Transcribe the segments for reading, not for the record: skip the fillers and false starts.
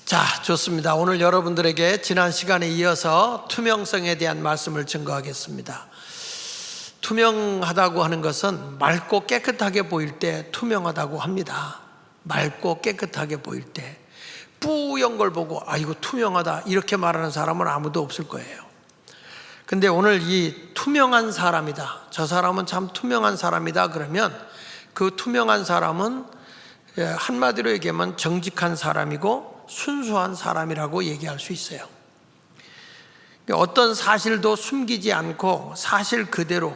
자, 좋습니다. 오늘 여러분들에게 지난 시간에 이어서 투명성에 대한 말씀을 증거하겠습니다. 투명하다고 하는 것은 맑고 깨끗하게 보일 때 투명하다고 합니다. 맑고 깨끗하게 보일 때. 뿌연 걸 보고 이거 투명하다 이렇게 말하는 사람은 아무도 없을 거예요. 근데 오늘 이 투명한 사람이다, 저 사람은 참 투명한 사람이다 그러면 그 투명한 사람은 한마디로 얘기하면 정직한 사람이고 순수한 사람이라고 얘기할 수 있어요. 어떤 사실도 숨기지 않고 사실 그대로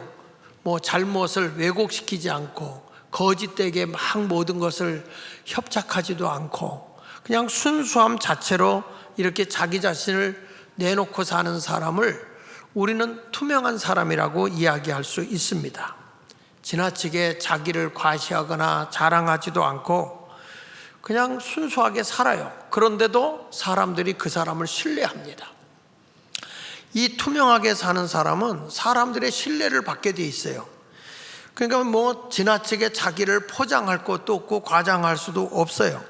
잘못을 왜곡시키지 않고 거짓되게 막 모든 것을 협착하지도 않고 그냥 순수함 자체로 이렇게 자기 자신을 내놓고 사는 사람을 우리는 투명한 사람이라고 이야기할 수 있습니다. 지나치게 자기를 과시하거나 자랑하지도 않고 그냥 순수하게 살아요. 그런데도 사람들이 그 사람을 신뢰합니다. 이 투명하게 사는 사람은 사람들의 신뢰를 받게 돼 있어요. 그러니까 지나치게 자기를 포장할 것도 없고 과장할 수도 없어요.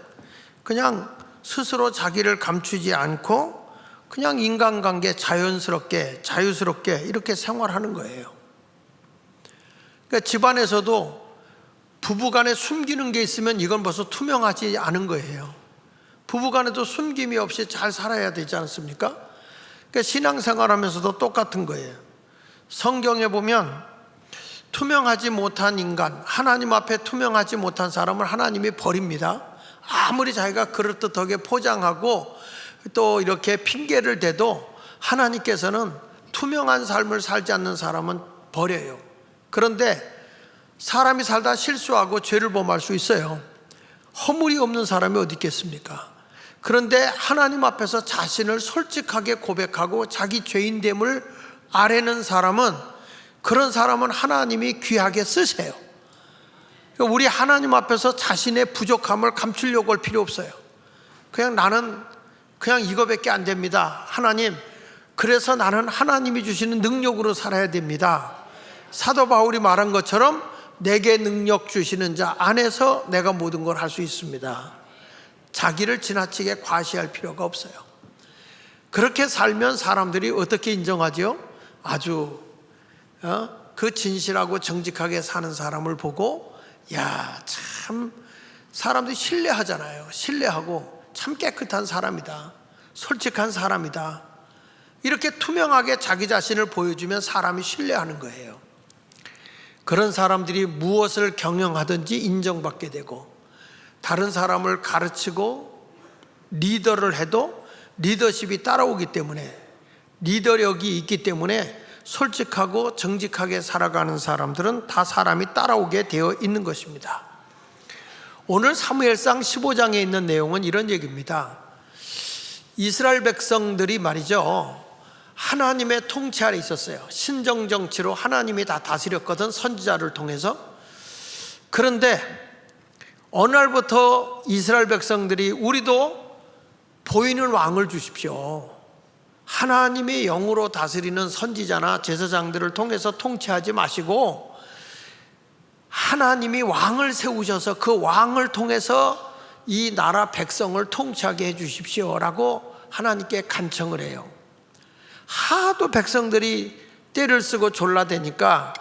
그냥 스스로 자기를 감추지 않고 그냥 인간관계 자연스럽게 자유스럽게 이렇게 생활하는 거예요. 그러니까 집안에서도 부부간에 숨기는 게 있으면 이건 벌써 투명하지 않은 거예요. 부부간에도 숨김이 없이 잘 살아야 되지 않습니까? 그러니까 신앙생활하면서도 똑같은 거예요. 성경에 보면 투명하지 못한 인간, 하나님 앞에 투명하지 못한 사람을 하나님이 버립니다. 아무리 자기가 그럴듯하게 포장하고 또 이렇게 핑계를 대도 하나님께서는 투명한 삶을 살지 않는 사람은 버려요. 그런데 사람이 살다 실수하고 죄를 범할 수 있어요. 허물이 없는 사람이 어디 있겠습니까? 그런데 하나님 앞에서 자신을 솔직하게 고백하고 자기 죄인됨을 아뢰는 사람은, 그런 사람은 하나님이 귀하게 쓰세요. 우리 하나님 앞에서 자신의 부족함을 감추려고 할 필요 없어요. 그냥 나는 그냥 이거밖에 안 됩니다. 하나님, 그래서 나는 하나님이 주시는 능력으로 살아야 됩니다. 사도 바울이 말한 것처럼 내게 능력 주시는 자 안에서 내가 모든 걸 할 수 있습니다. 자기를 지나치게 과시할 필요가 없어요. 그렇게 살면 사람들이 어떻게 인정하죠? 아주 그 진실하고 정직하게 사는 사람을 보고 참 사람들이 신뢰하잖아요. 신뢰하고 참 깨끗한 사람이다, 솔직한 사람이다, 이렇게 투명하게 자기 자신을 보여주면 사람이 신뢰하는 거예요. 그런 사람들이 무엇을 경영하든지 인정받게 되고, 다른 사람을 가르치고 리더를 해도 리더십이 따라오기 때문에, 리더력이 있기 때문에 솔직하고 정직하게 살아가는 사람들은 다 사람이 따라오게 되어 있는 것입니다. 오늘 사무엘상 15장에 있는 내용은 이런 얘기입니다. 이스라엘 백성들이 말이죠, 하나님의 통치 아래 있었어요. 신정정치로 하나님이 다 다스렸거든, 선지자를 통해서. 그런데 어느 날부터 이스라엘 백성들이 우리도 보이는 왕을 주십시오, 하나님의 영으로 다스리는 선지자나 제사장들을 통해서 통치하지 마시고 하나님이 왕을 세우셔서 그 왕을 통해서 이 나라 백성을 통치하게 해 주십시오 라고 하나님께 간청을 해요. 하도 백성들이 떼를 쓰고 졸라대니까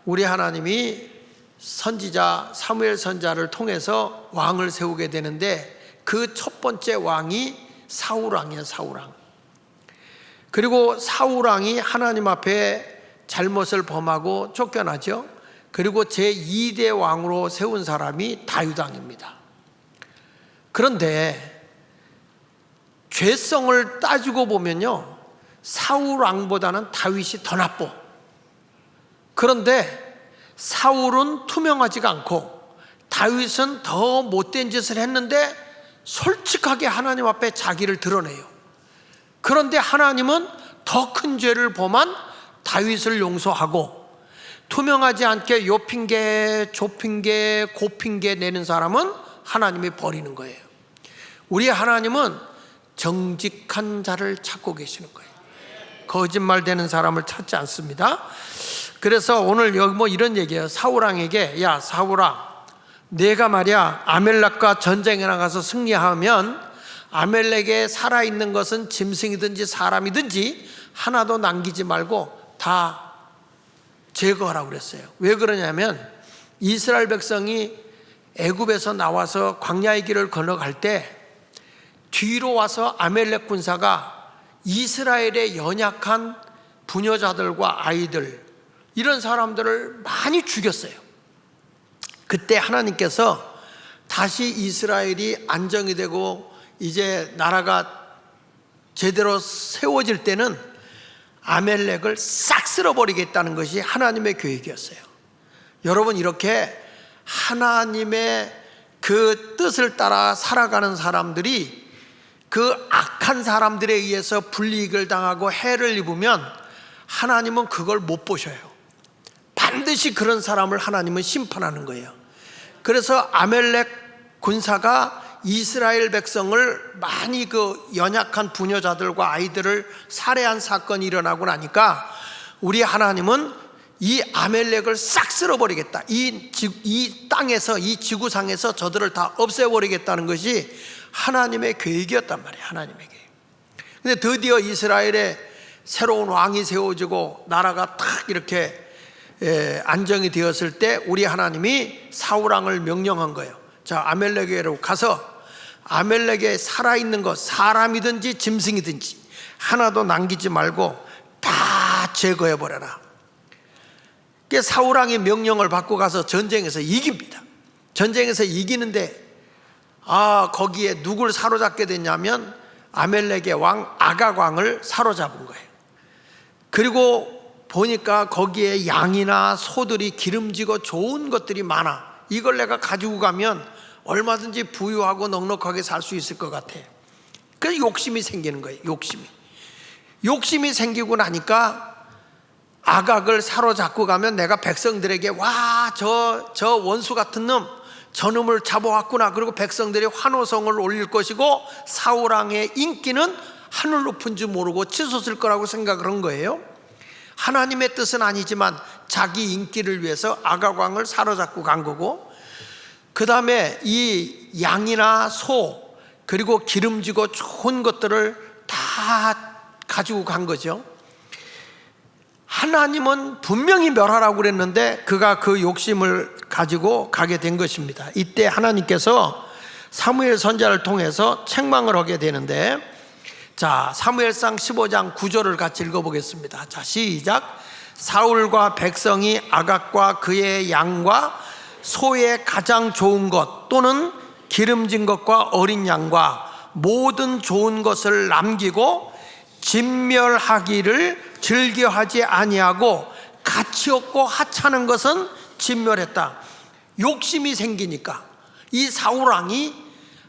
우리 하나님이 선지자 사무엘 선지자를 통해서 왕을 세우게 되는데, 그 첫 번째 왕이 사울 왕이에요. 사울 왕. 그리고 사울 왕이 하나님 앞에 잘못을 범하고 쫓겨나죠. 그리고 제2대 왕으로 세운 사람이 다윗 왕입니다. 그런데 죄성을 따지고 보면요, 사울 왕보다는 다윗이 더 나빠. 그런데 사울은 투명하지가 않고 다윗은 더 못된 짓을 했는데 솔직하게 하나님 앞에 자기를 드러내요. 그런데 하나님은 더 큰 죄를 범한 다윗을 용서하고, 투명하지 않게 요 핑계 저 핑계 고 핑계 내는 사람은 하나님이 버리는 거예요. 우리 하나님은 정직한 자를 찾고 계시는 거예요. 거짓말 되는 사람을 찾지 않습니다. 그래서 오늘 여기 이런 얘기예요. 사울왕에게, 야 사울아, 내가 말이야 아멜렉과 전쟁에 나가서 승리하면 아멜렉에 살아있는 것은 짐승이든지 사람이든지 하나도 남기지 말고 다 제거하라고 그랬어요. 왜 그러냐면 이스라엘 백성이 애굽에서 나와서 광야의 길을 건너갈 때 뒤로 와서 아멜렉 군사가 이스라엘의 연약한 부녀자들과 아이들, 이런 사람들을 많이 죽였어요. 그때 하나님께서 다시 이스라엘이 안정이 되고 이제 나라가 제대로 세워질 때는 아멜렉을 싹 쓸어버리겠다는 것이 하나님의 계획이었어요. 여러분, 이렇게 하나님의 그 뜻을 따라 살아가는 사람들이 그 악한 사람들에 의해서 불이익을 당하고 해를 입으면 하나님은 그걸 못 보셔요. 반드시 그런 사람을 하나님은 심판하는 거예요. 그래서 아멜렉 군사가 이스라엘 백성을 많이 그 연약한 부녀자들과 아이들을 살해한 사건이 일어나고 나니까 우리 하나님은 이 아멜렉을 싹 쓸어버리겠다, 이 땅에서, 이 지구상에서 저들을 다 없애버리겠다는 것이 하나님의 계획이었단 말이에요. 하나님의 계획. 근데 드디어 이스라엘에 새로운 왕이 세워지고 나라가 탁 이렇게 안정이 되었을 때 우리 하나님이 사울왕을 명령한 거예요. 자, 아멜렉에로 가서 아멜렉에 살아있는 것, 사람이든지 짐승이든지 하나도 남기지 말고 다 제거해버려라. 사울왕이 명령을 받고 가서 전쟁에서 이깁니다. 전쟁에서 이기는데 거기에 누굴 사로잡게 됐냐면 아멜렉의 왕 아각 왕을 사로잡은 거예요. 그리고 보니까 거기에 양이나 소들이 기름지고 좋은 것들이 많아. 이걸 내가 가지고 가면 얼마든지 부유하고 넉넉하게 살 수 있을 것 같아. 그래서 욕심이 생기는 거예요. 욕심이 생기고 나니까 아각을 사로잡고 가면 내가 백성들에게 저 원수 같은 놈, 저놈을 잡아왔구나. 그리고 백성들이 환호성을 올릴 것이고 사울왕의 인기는 하늘 높은 줄 모르고 치솟을 거라고 생각을 한 거예요. 하나님의 뜻은 아니지만 자기 인기를 위해서 아각 왕을 사로잡고 간 거고, 그 다음에 이 양이나 소 그리고 기름지고 좋은 것들을 다 가지고 간 거죠. 하나님은 분명히 멸하라고 그랬는데 그가 그 욕심을 가지고 가게 된 것입니다. 이때 하나님께서 사무엘 선지자를 통해서 책망을 하게 되는데, 자, 사무엘상 15장 9절을 같이 읽어보겠습니다. 자, 시작. 사울과 백성이 아각과 그의 양과 소의 가장 좋은 것 또는 기름진 것과 어린 양과 모든 좋은 것을 남기고 진멸하기를 즐겨하지 아니하고 가치 없고 하찮은 것은 진멸했다. 욕심이 생기니까 이 사울왕이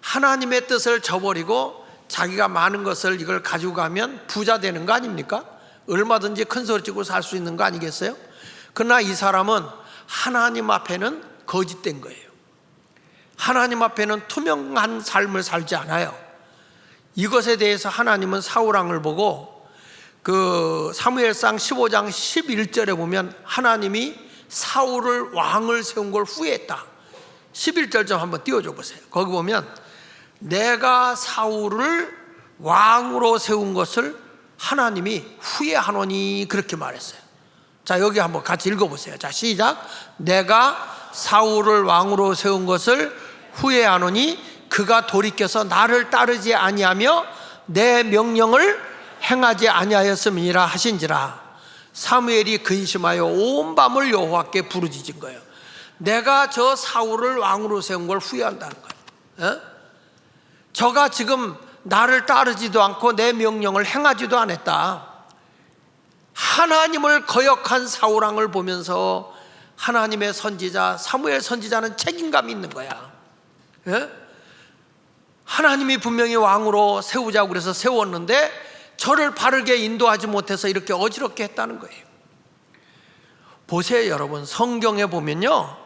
하나님의 뜻을 저버리고 자기가 많은 것을 이걸 가지고 가면 부자 되는 거 아닙니까? 얼마든지 큰 소리 치고 살 수 있는 거 아니겠어요? 그러나 이 사람은 하나님 앞에는 거짓된 거예요. 하나님 앞에는 투명한 삶을 살지 않아요. 이것에 대해서 하나님은 사울왕을 보고 그 사무엘상 15장 11절에 보면 하나님이 사울을 왕을 세운 걸 후회했다. 11절 좀 한번 띄워줘 보세요. 거기 보면 내가 사울을 왕으로 세운 것을 하나님이 후회하노니 그렇게 말했어요. 자, 여기 한번 같이 읽어보세요. 자, 시작. 내가 사울을 왕으로 세운 것을 후회하노니 그가 돌이켜서 나를 따르지 아니하며 내 명령을 행하지 아니하였음이니라 하신지라. 사무엘이 근심하여 온 밤을 여호와께 부르짖은 거예요. 내가 저 사울을 왕으로 세운 걸 후회한다는 거예요. 저가 지금 나를 따르지도 않고 내 명령을 행하지도 않았다. 하나님을 거역한 사울왕을 보면서 하나님의 선지자 사무엘 선지자는 책임감이 있는 거야. 하나님이 분명히 왕으로 세우자고 그래서 세웠는데 저를 바르게 인도하지 못해서 이렇게 어지럽게 했다는 거예요. 보세요, 여러분. 성경에 보면요,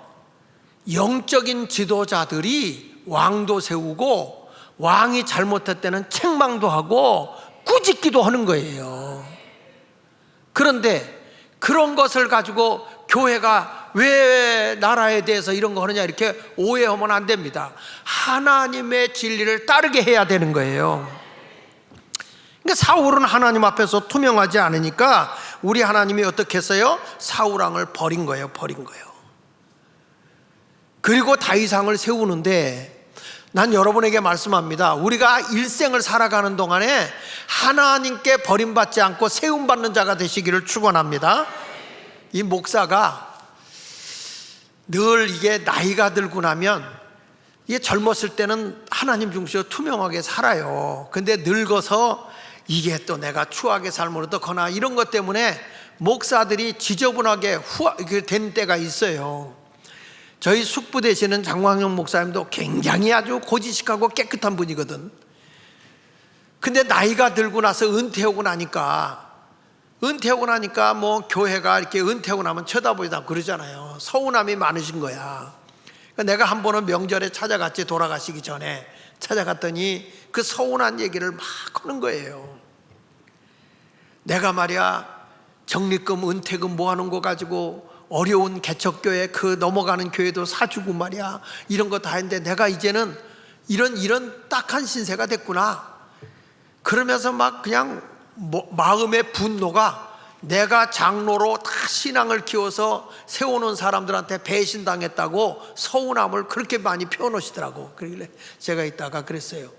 영적인 지도자들이 왕도 세우고 왕이 잘못할 때는 책망도 하고 꾸짖기도 하는 거예요. 그런데 그런 것을 가지고 교회가 왜 나라에 대해서 이런 거 하느냐 이렇게 오해하면 안 됩니다. 하나님의 진리를 따르게 해야 되는 거예요. 그러니까 사울은 하나님 앞에서 투명하지 않으니까 우리 하나님이 어떻게 했어요? 사울 왕을 버린 거예요. 그리고 다윗왕을 세우는데, 난 여러분에게 말씀합니다. 우리가 일생을 살아가는 동안에 하나님께 버림받지 않고 세움받는 자가 되시기를 축원합니다. 이 목사가 늘 이게 나이가 들고 나면, 이게 젊었을 때는 하나님 중심으로 투명하게 살아요. 근데 늙어서 이게 또 내가 추하게 삶을 어떡하나 이런 것 때문에 목사들이 지저분하게 된 때가 있어요. 저희 숙부 되시는 장광영 목사님도 굉장히 아주 고지식하고 깨끗한 분이거든. 근데 나이가 들고 나서 은퇴하고 나니까 뭐 교회가 이렇게 은퇴하고 나면 쳐다보지도 않고 그러잖아요. 서운함이 많으신 거야. 내가 한 번은 명절에 찾아갔지, 돌아가시기 전에 찾아갔더니 그 서운한 얘기를 막 하는 거예요. 내가 말이야 적립금 은퇴금 모아놓은 거 가지고 어려운 개척교회 그 넘어가는 교회도 사주고 말이야 이런 거 다 했는데 내가 이제는 이런 딱한 신세가 됐구나. 그러면서 막 그냥 마음의 분노가, 내가 장로로 다 신앙을 키워서 세워놓은 사람들한테 배신당했다고 서운함을 그렇게 많이 표현하시더라고. 그러길래 제가 이따가 그랬어요.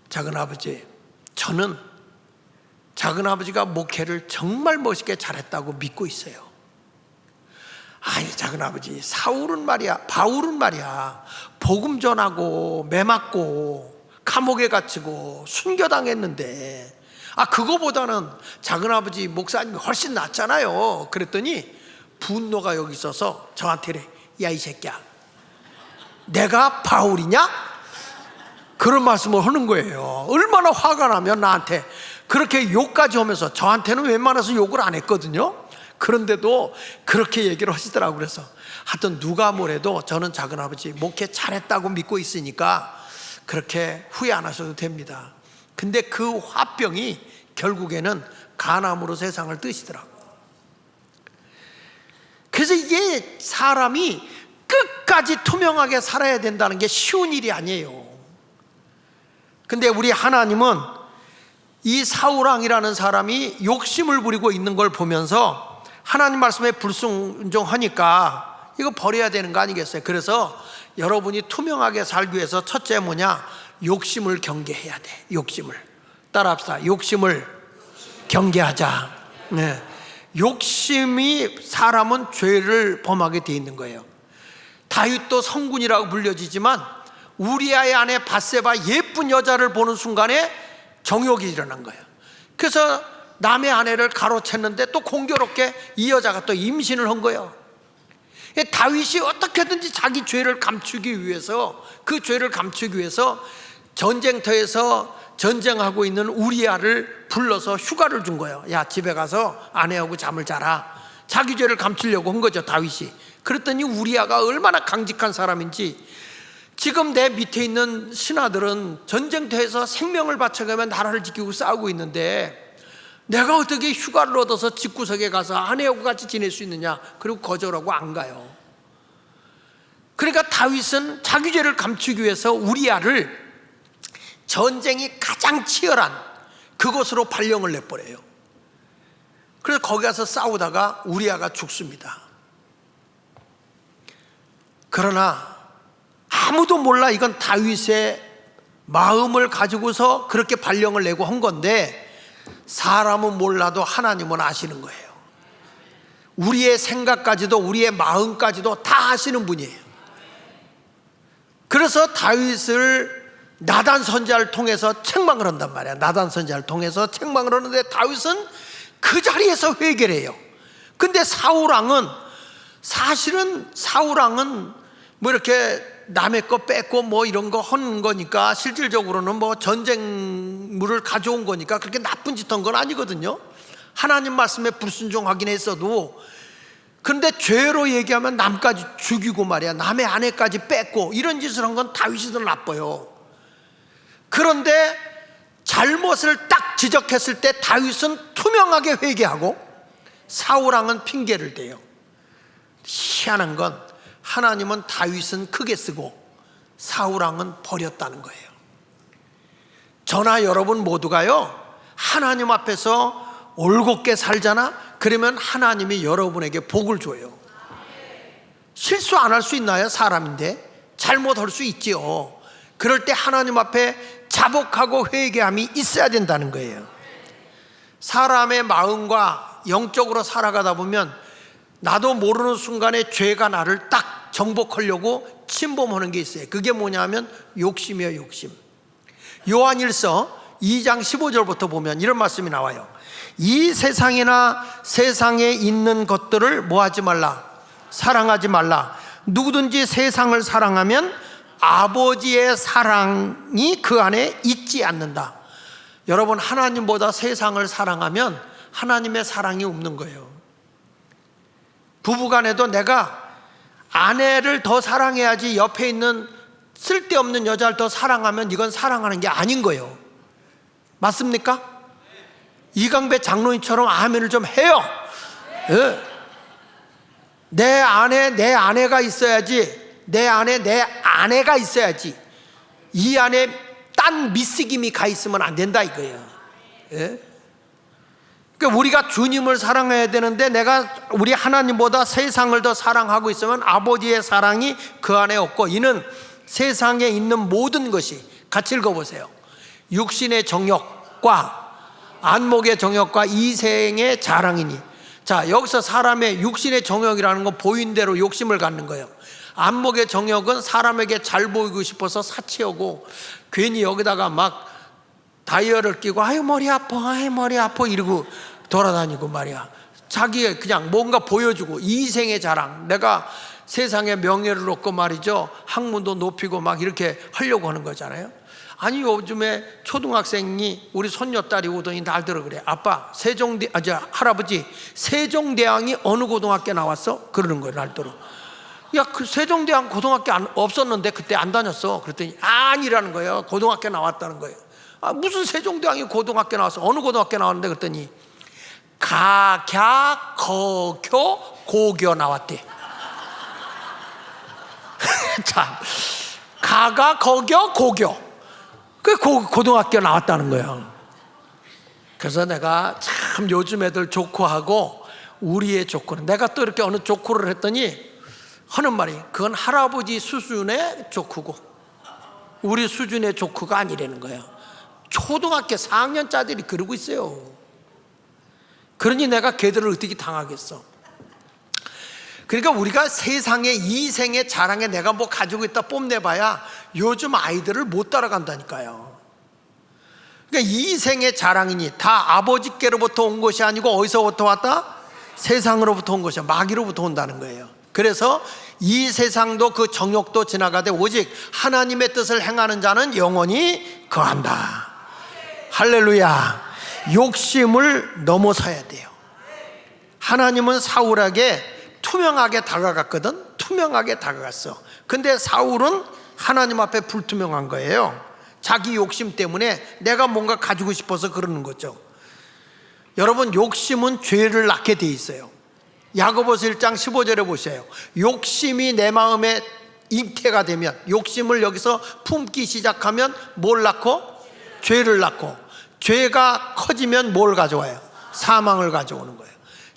작은아버지, 저는 작은아버지가 목회를 정말 멋있게 잘했다고 믿고 있어요. 아니 작은아버지, 바울은 말이야 복음 전하고 매 맞고 감옥에 갇히고 순교당했는데 그거보다는 작은아버지 목사님이 훨씬 낫잖아요. 그랬더니 분노가 여기 있어서 저한테 그래, 야 이 새끼야 내가 바울이냐? 그런 말씀을 하는 거예요. 얼마나 화가 나면 나한테 그렇게 욕까지 하면서, 저한테는 웬만해서 욕을 안 했거든요. 그런데도 그렇게 얘기를 하시더라고요. 그래서 하여튼 누가 뭐래도 저는 작은아버지 목회 잘했다고 믿고 있으니까 그렇게 후회 안 하셔도 됩니다. 근데 그 화병이 결국에는 간암으로 세상을 뜨시더라고요. 그래서 이게 사람이 끝까지 투명하게 살아야 된다는 게 쉬운 일이 아니에요. 근데 우리 하나님은 이 사울왕이라는 사람이 욕심을 부리고 있는 걸 보면서 하나님 말씀에 불순종하니까 이거 버려야 되는 거 아니겠어요? 그래서 여러분이 투명하게 살기 위해서 첫째 뭐냐? 욕심을 경계해야 돼. 욕심을 따라합시다. 욕심을 경계하자. 네. 욕심이 사람은 죄를 범하게 돼 있는 거예요. 다윗도 성군이라고 불려지지만 우리아의 아내 밧세바 예쁜 여자를 보는 순간에 정욕이 일어난 거예요. 그래서 남의 아내를 가로챘는데 또 공교롭게 이 여자가 또 임신을 한 거예요. 다윗이 어떻게든지 자기 죄를 감추기 위해서, 그 죄를 감추기 위해서 전쟁터에서 전쟁하고 있는 우리아를 불러서 휴가를 준 거예요. 야 집에 가서 아내하고 잠을 자라. 자기 죄를 감추려고 한 거죠, 다윗이. 그랬더니 우리아가 얼마나 강직한 사람인지, 지금 내 밑에 있는 신하들은 전쟁터에서 생명을 바쳐가며 나라를 지키고 싸우고 있는데 내가 어떻게 휴가를 얻어서 집구석에 가서 아내하고 같이 지낼 수 있느냐. 그리고 거절하고 안 가요. 그러니까 다윗은 자기 죄를 감추기 위해서 우리아를 전쟁이 가장 치열한 그곳으로 발령을 내버려요. 그래서 거기 가서 싸우다가 우리아가 죽습니다. 그러나 아무도 몰라. 이건 다윗의 마음을 가지고서 그렇게 발령을 내고 한 건데, 사람은 몰라도 하나님은 아시는 거예요. 우리의 생각까지도, 우리의 마음까지도 다 아시는 분이에요. 그래서 다윗을 나단 선지자를 통해서 책망을 한단 말이야. 나단 선지자를 통해서 책망을 하는데 다윗은 그 자리에서 회개를 해요. 근데 사실은 사울왕은 뭐 이렇게 남의 거 뺏고 뭐 이런 거 하는 거니까, 실질적으로는 뭐 전쟁물을 가져온 거니까 그렇게 나쁜 짓 한 건 아니거든요. 하나님 말씀에 불순종하긴 했어도. 그런데 죄로 얘기하면 남까지 죽이고 말이야, 남의 아내까지 뺏고 이런 짓을 한 건 다윗이 더 나빠요. 그런데 잘못을 딱 지적했을 때 다윗은 투명하게 회개하고 사울왕은 핑계를 대요. 희한한 건 하나님은 다윗은 크게 쓰고 사울왕은 버렸다는 거예요. 저나 여러분 모두가요, 하나님 앞에서 올곧게 살잖아? 그러면 하나님이 여러분에게 복을 줘요. 실수 안 할 수 있나요? 사람인데 잘못할 수 있지요. 그럴 때 하나님 앞에 자복하고 회개함이 있어야 된다는 거예요. 사람의 마음과 영적으로 살아가다 보면 나도 모르는 순간에 죄가 나를 딱 정복하려고 침범하는 게 있어요. 그게 뭐냐면 욕심이에요. 욕심. 요한일서 2장 15절부터 보면 이런 말씀이 나와요. 이 세상이나 세상에 있는 것들을 뭐하지 말라? 사랑하지 말라. 누구든지 세상을 사랑하면 아버지의 사랑이 그 안에 있지 않는다. 여러분, 하나님보다 세상을 사랑하면 하나님의 사랑이 없는 거예요. 부부간에도 내가 아내를 더 사랑해야지 옆에 있는 쓸데없는 여자를 더 사랑하면 이건 사랑하는 게 아닌 거예요. 맞습니까? 이강배 장로님처럼 아멘을 좀 해요. 네. 내 안에 내 아내가 있어야지, 내 안에 내 아내가 있어야지, 이 안에 딴 미스김이 가 있으면 안 된다 이거예요. 예? 그러니까 우리가 주님을 사랑해야 되는데 내가 우리 하나님보다 세상을 더 사랑하고 있으면 아버지의 사랑이 그 안에 없고, 이는 세상에 있는 모든 것이, 같이 읽어보세요. 육신의 정욕과 안목의 정욕과 이생의 자랑이니. 자, 여기서 사람의 육신의 정욕이라는 건 보인 대로 욕심을 갖는 거예요. 안목의 정욕은 사람에게 잘 보이고 싶어서 사치하고 괜히 여기다가 막 다이얼을 끼고 아유 머리 아파, 아유 머리 아파 이러고 돌아다니고 말이야. 자기 그냥 뭔가 보여주고, 이생의 자랑, 내가 세상에 명예를 얻고 말이죠, 학문도 높이고 막 이렇게 하려고 하는 거잖아요. 아니 요즘에 초등학생이 우리 손녀딸이 오더니 날들어 그래. 아빠 할아버지 세종대왕이 어느 고등학교 나왔어? 그러는 거예요. 날들어. 야, 그 세종대왕 고등학교 없었는데 그때 안 다녔어. 그랬더니 아니라는 거예요. 고등학교 나왔다는 거예요. 아, 무슨 세종대왕이 고등학교 나왔어? 어느 고등학교 나왔는데 그랬더니 가갸 거교 고교 나왔대. 자, 가가 거교 고교, 그 고등학교 나왔다는 거예요. 그래서 내가 참 요즘 애들 조크하고 우리의 조크는, 내가 또 이렇게 어느 조크를 했더니 하는 말이, 그건 할아버지 수준의 조크고 우리 수준의 조크가 아니라는 거예요. 초등학교 4학년짜리들이 그러고 있어요. 그러니 내가 걔들을 어떻게 당하겠어. 그러니까 우리가 세상의 이생의 자랑에 내가 뭐 가지고 있다 뽐내봐야 요즘 아이들을 못 따라간다니까요. 그러니까 이생의 자랑이니 다 아버지께로부터 온 것이 아니고 어디서부터 왔다? 세상으로부터 온 것이야. 마귀로부터 온다는 거예요. 그래서 이 세상도 그 정욕도 지나가되 오직 하나님의 뜻을 행하는 자는 영원히 거한다. 할렐루야. 욕심을 넘어서야 돼요. 하나님은 사울에게 투명하게 다가갔거든. 투명하게 다가갔어. 근데 사울은 하나님 앞에 불투명한 거예요. 자기 욕심 때문에 내가 뭔가 가지고 싶어서 그러는 거죠. 여러분, 욕심은 죄를 낳게 돼 있어요. 야고보서 1장 15절에 보세요. 욕심이 내 마음에 잉태가 되면, 욕심을 여기서 품기 시작하면 뭘 낳고? 죄를 낳고, 죄가 커지면 뭘 가져와요? 사망을 가져오는 거예요.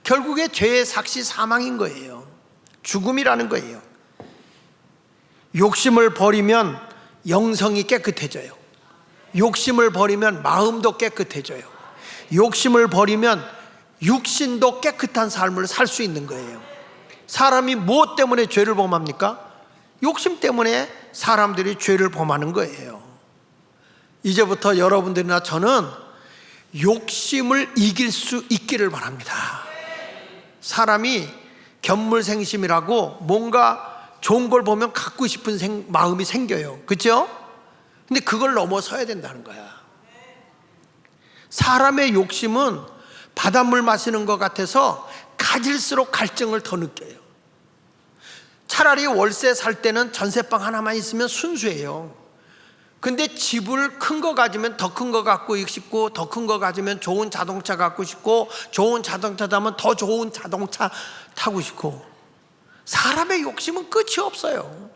결국에 죄의 삭시 사망인 거예요. 죽음이라는 거예요. 욕심을 버리면 영성이 깨끗해져요. 욕심을 버리면 마음도 깨끗해져요. 욕심을 버리면 육신도 깨끗한 삶을 살 수 있는 거예요. 사람이 무엇 때문에 죄를 범합니까? 욕심 때문에 사람들이 죄를 범하는 거예요. 이제부터 여러분들이나 저는 욕심을 이길 수 있기를 바랍니다. 사람이 견물생심이라고 뭔가 좋은 걸 보면 갖고 싶은 마음이 생겨요. 그렇죠? 근데 그걸 넘어서야 된다는 거야. 사람의 욕심은 바닷물 마시는 것 같아서 가질수록 갈증을 더 느껴요. 차라리 월세 살 때는 전세방 하나만 있으면 순수해요. 근데 집을 큰 거 가지면 더 큰 거 갖고 싶고, 더 큰 거 가지면 좋은 자동차 갖고 싶고, 좋은 자동차 타면 더 좋은 자동차 타고 싶고, 사람의 욕심은 끝이 없어요.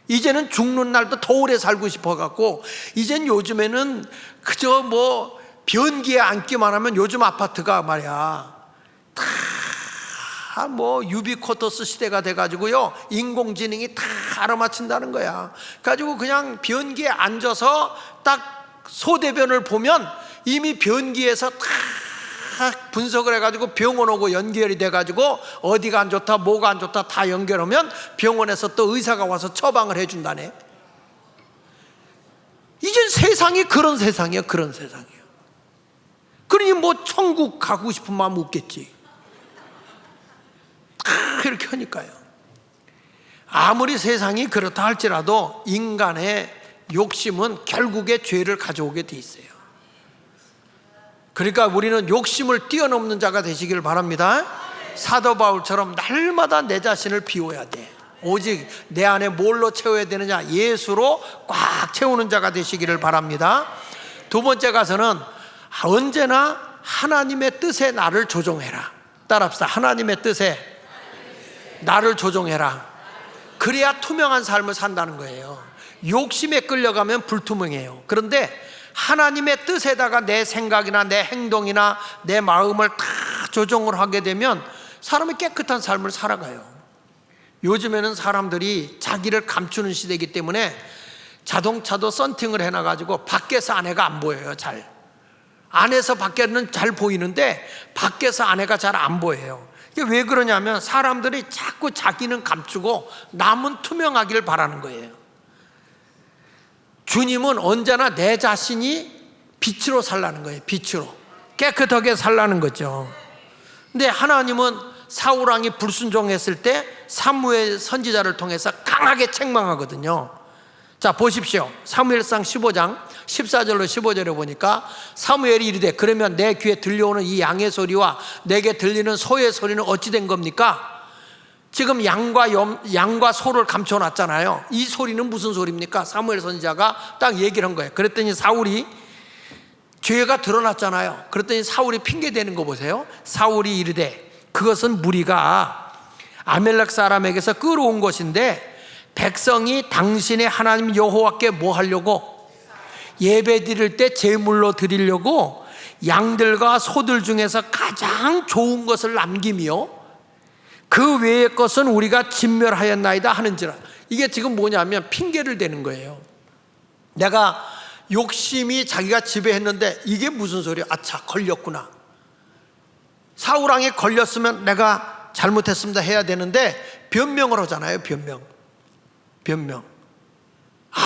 이제는 죽는 날도 더 오래 살고 싶어갖고, 이젠 요즘에는 그저 뭐 변기에 앉기만 하면 요즘 아파트가 말이야 다 뭐 유비쿼터스 시대가 돼가지고요, 인공지능이 다 알아맞힌다는 거야. 가지고 그냥 변기에 앉아서 딱 소대변을 보면 이미 변기에서 다 분석을 해가지고 병원 오고 연결이 돼가지고 어디가 안 좋다 뭐가 안 좋다 다 연결하면 병원에서 또 의사가 와서 처방을 해준다네. 이젠 세상이 그런 세상이에요. 그런 세상이에요. 그러니 뭐 천국 가고 싶은 마음 없겠지. 이렇게 하니까요. 아무리 세상이 그렇다 할지라도 인간의 욕심은 결국에 죄를 가져오게 돼 있어요. 그러니까 우리는 욕심을 뛰어넘는 자가 되시길 바랍니다. 사도 바울처럼 날마다 내 자신을 비워야 돼. 오직 내 안에 뭘로 채워야 되느냐? 예수로 꽉 채우는 자가 되시기를 바랍니다. 두 번째 가서는 언제나 하나님의 뜻에 나를 조종해라. 따라합시다. 하나님의 뜻에 나를 조종해라. 그래야 투명한 삶을 산다는 거예요. 욕심에 끌려가면 불투명해요. 그런데 하나님의 뜻에다가 내 생각이나 내 행동이나 내 마음을 다 조정을 하게 되면 사람이 깨끗한 삶을 살아가요. 요즘에는 사람들이 자기를 감추는 시대이기 때문에 자동차도 썬팅을 해놔가지고 밖에서 안에가 안 보여요. 잘 안에서 밖에는 잘 보이는데 밖에서 안에가 잘 안 보여요. 이게 왜 그러냐면 사람들이 자꾸 자기는 감추고 남은 투명하기를 바라는 거예요. 주님은 언제나 내 자신이 빛으로 살라는 거예요. 빛으로 깨끗하게 살라는 거죠. 근데 하나님은 사울 왕이 불순종했을 때 사무엘 선지자를 통해서 강하게 책망하거든요. 자 보십시오. 사무엘상 15장 14절로 15절에 보니까 사무엘이 이르되 그러면 내 귀에 들려오는 이 양의 소리와 내게 들리는 소의 소리는 어찌 된 겁니까? 지금 양과 소를 감춰놨잖아요. 이 소리는 무슨 소리입니까? 사무엘 선지자가 딱 얘기를 한 거예요. 그랬더니 사울이 죄가 드러났잖아요. 그랬더니 사울이 핑계대는 거 보세요. 사울이 이르되 그것은 무리가 아멜렉 사람에게서 끌어온 것인데 백성이 당신의 하나님 여호와께 뭐 하려고? 예배 드릴 때 제물로 드리려고 양들과 소들 중에서 가장 좋은 것을 남기며 그 외의 것은 우리가 진멸하였나이다 하는지라. 이게 지금 뭐냐면 핑계를 대는 거예요. 내가 욕심이 자기가 지배했는데 이게 무슨 소리야? 아차 걸렸구나. 사울왕에 걸렸으면 내가 잘못했습니다 해야 되는데 변명을 하잖아요. 변명.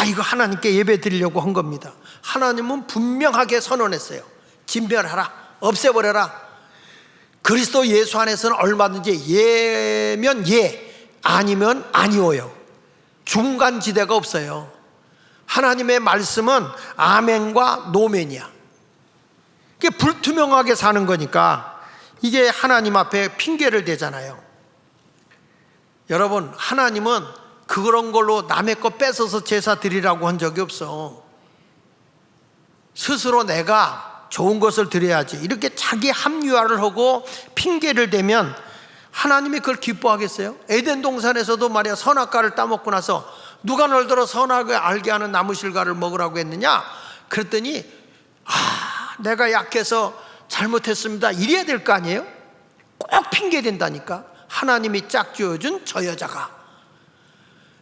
이거 하나님께 예배 드리려고 한 겁니다. 하나님은 분명하게 선언했어요. 진멸하라, 없애버려라. 그리스도 예수 안에서는 얼마든지 예면 예, 아니면 아니오요. 중간지대가 없어요. 하나님의 말씀은 아멘과 노멘이야. 이게 불투명하게 사는 거니까 이게 하나님 앞에 핑계를 대잖아요. 여러분, 하나님은 그런 걸로 남의 거 뺏어서 제사 드리라고 한 적이 없어. 스스로 내가 좋은 것을 드려야지 이렇게 자기 합리화를 하고 핑계를 대면 하나님이 그걸 기뻐하겠어요? 에덴 동산에서도 말이야 선악과를 따먹고 나서 누가 널더러 선악을 알게 하는 나무실과를 먹으라고 했느냐? 그랬더니 내가 약해서 잘못했습니다 이래야 될 거 아니에요? 꼭 핑계 댄다니까. 하나님이 짝지어준 저 여자가.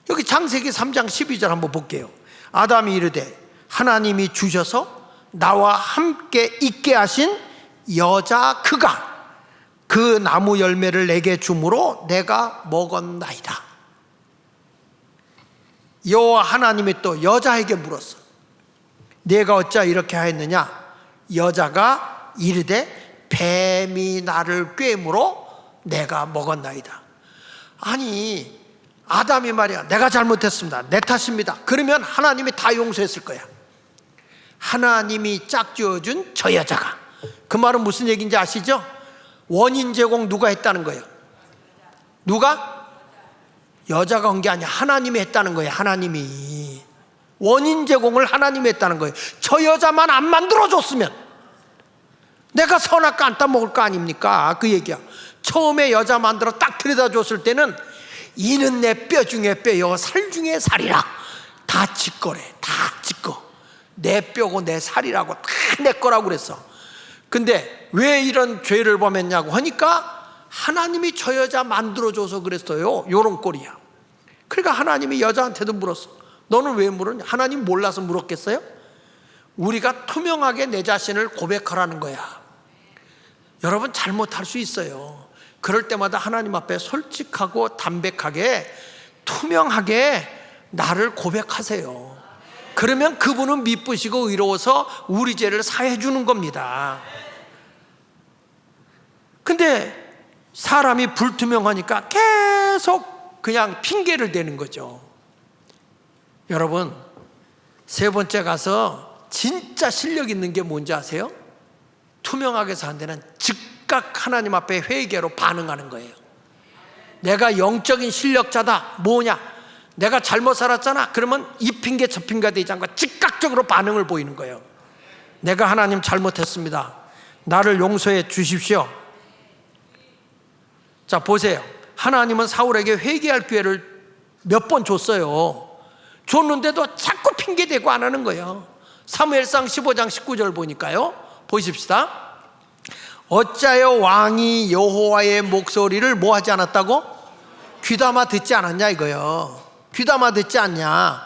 여기 창세기 3장 12절 한번 볼게요. 아담이 이르되 하나님이 주셔서 나와 함께 있게 하신 여자 그가 그 나무 열매를 내게 주므로 내가 먹었나이다. 여호와 하나님이 또 여자에게 물었어. 내가 어찌 이렇게 하였느냐? 여자가 이르되 뱀이 나를 꿰므로 내가 먹었나이다. 아니 아담이 말이야 내가 잘못했습니다 내 탓입니다. 그러면 하나님이 다 용서했을 거야. 하나님이 짝지어준 저 여자가. 그 말은 무슨 얘기인지 아시죠? 원인 제공 누가 했다는 거예요? 누가? 여자가 한 게 아니야. 하나님이 했다는 거예요. 하나님이 원인 제공을 하나님이 했다는 거예요. 저 여자만 안 만들어줬으면 내가 선악과 안 따먹을 거 아닙니까? 그 얘기야. 처음에 여자 만들어 딱 들여다 줬을 때는 이는 내 뼈 중에 뼈요 살 중에 살이라. 다 지 거래. 다 지 거. 내 뼈고 내 살이라고 다 내 거라고 그랬어. 근데 왜 이런 죄를 범했냐고 하니까 하나님이 저 여자 만들어줘서 그랬어요. 요런 꼴이야. 그러니까 하나님이 여자한테도 물었어. 너는 왜 물었냐? 하나님 몰라서 물었겠어요? 우리가 투명하게 내 자신을 고백하라는 거야. 여러분 잘못할 수 있어요. 그럴 때마다 하나님 앞에 솔직하고 담백하게 투명하게 나를 고백하세요. 그러면 그분은 미쁘시고 의로워서 우리 죄를 사해 주는 겁니다. 근데 사람이 불투명하니까 계속 그냥 핑계를 대는 거죠. 여러분, 세 번째 가서 진짜 실력 있는 게 뭔지 아세요? 투명하게 사는 데는 즉각 하나님 앞에 회개로 반응하는 거예요. 내가 영적인 실력자다. 뭐냐? 내가 잘못 살았잖아. 그러면 이 핑계 저 핑계 되지 않고 즉각적으로 반응을 보이는 거예요. 내가 하나님 잘못했습니다. 나를 용서해 주십시오. 자, 보세요. 하나님은 사울에게 회개할 기회를 몇 번 줬어요. 줬는데도 자꾸 핑계대고 안 하는 거예요. 사무엘상 15장 19절 보니까요. 보십시다. 어찌하여 왕이 여호와의 목소리를 뭐 하지 않았다고? 귀담아 듣지 않았냐 이거요. 귀담아 듣지 않냐.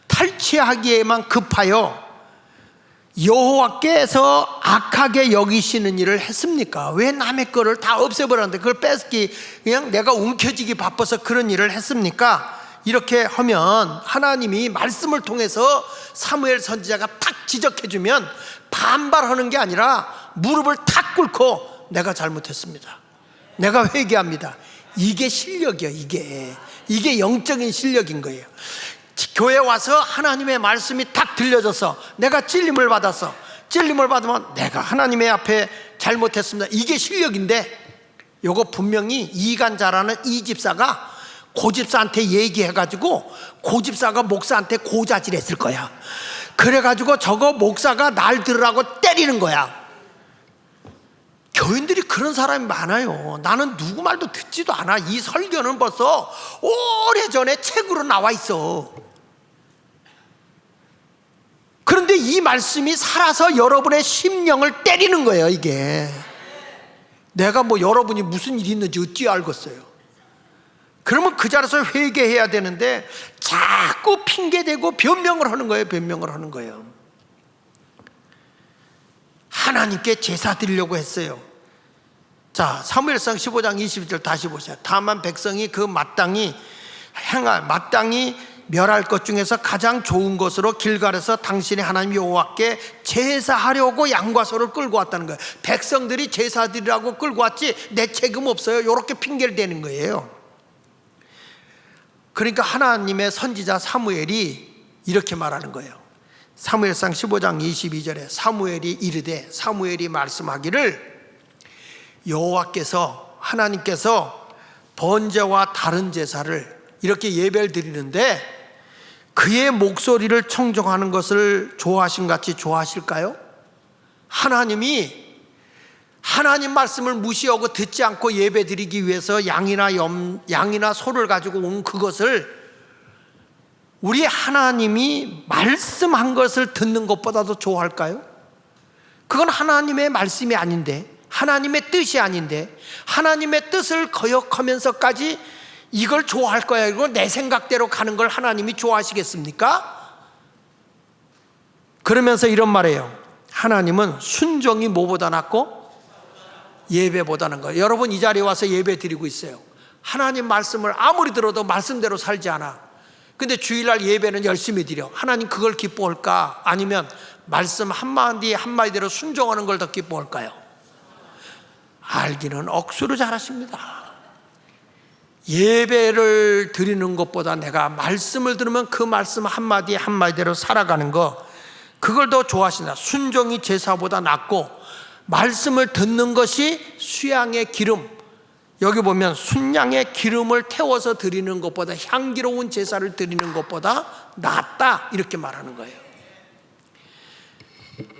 탈취하기에만 급하여 여호와께서 악하게 여기시는 일을 했습니까? 왜 남의 거를 다 없애버렸는데 그걸 뺏기 그냥 내가 움켜쥐기 바빠서 그런 일을 했습니까? 이렇게 하면 하나님이 말씀을 통해서 사무엘 선지자가 탁 지적해주면 반발하는 게 아니라 무릎을 탁 꿇고 내가 잘못했습니다. 내가 회개합니다. 이게 실력이야. 이게 영적인 실력인 거예요. 교회 와서 하나님의 말씀이 탁 들려져서 내가 찔림을 받았어. 찔림을 받으면 내가 하나님의 앞에 잘못했습니다. 이게 실력인데 요거 분명히 이간자라는 이 집사가 고집사한테 얘기해가지고 고집사가 목사한테 고자질했을 거야. 그래가지고 저거 목사가 날 들으라고 때리는 거야. 교인들이 그런 사람이 많아요. 나는 누구 말도 듣지도 않아. 이 설교는 벌써 오래전에 책으로 나와 있어. 그런데 이 말씀이 살아서 여러분의 심령을 때리는 거예요. 이게 내가 뭐 여러분이 무슨 일이 있는지 어찌 알겠어요. 그러면 그 자리에서 회개해야 되는데 자꾸 핑계대고 변명을 하는 거예요. 변명을 하는 거예요. 하나님께 제사 드리려고 했어요. 자, 사무엘상 15장 20절 다시 보세요. 다만 백성이 그 마땅히 멸할 것 중에서 가장 좋은 것으로 길갈에서 당신의 하나님 여호와께 제사하려고 양과 소를 끌고 왔다는 거예요. 백성들이 제사 드리라고 끌고 왔지 내 책임 없어요. 이렇게 핑계를 대는 거예요. 그러니까 하나님의 선지자 사무엘이 이렇게 말하는 거예요. 사무엘상 15장 22절에 사무엘이 이르되 사무엘이 말씀하기를 여호와께서 하나님께서 번제와 다른 제사를 이렇게 예배를 드리는데 그의 목소리를 청종하는 것을 좋아하신 같이 좋아하실까요? 하나님이 하나님 말씀을 무시하고 듣지 않고 예배 드리기 위해서 양이나 소를 가지고 온 그것을 우리 하나님이 말씀한 것을 듣는 것보다도 좋아할까요? 그건 하나님의 말씀이 아닌데, 하나님의 뜻이 아닌데, 하나님의 뜻을 거역하면서까지 이걸 좋아할 거야. 이거 내 생각대로 가는 걸 하나님이 좋아하시겠습니까? 그러면서 이런 말이에요. 하나님은 순종이 뭐보다 낫고 예배보다는 거예요. 여러분 이 자리에 와서 예배 드리고 있어요. 하나님 말씀을 아무리 들어도 말씀대로 살지 않아. 근데 주일날 예배는 열심히 드려. 하나님 그걸 기뻐할까? 아니면 말씀 한마디 한마디대로 순종하는 걸 더 기뻐할까요? 알기는 억수로 잘하십니다. 예배를 드리는 것보다 내가 말씀을 들으면 그 말씀 한마디 한마디대로 살아가는 거, 그걸 더 좋아하신다. 순종이 제사보다 낫고 말씀을 듣는 것이 수양의 기름, 여기 보면 순양의 기름을 태워서 드리는 것보다, 향기로운 제사를 드리는 것보다 낫다, 이렇게 말하는 거예요.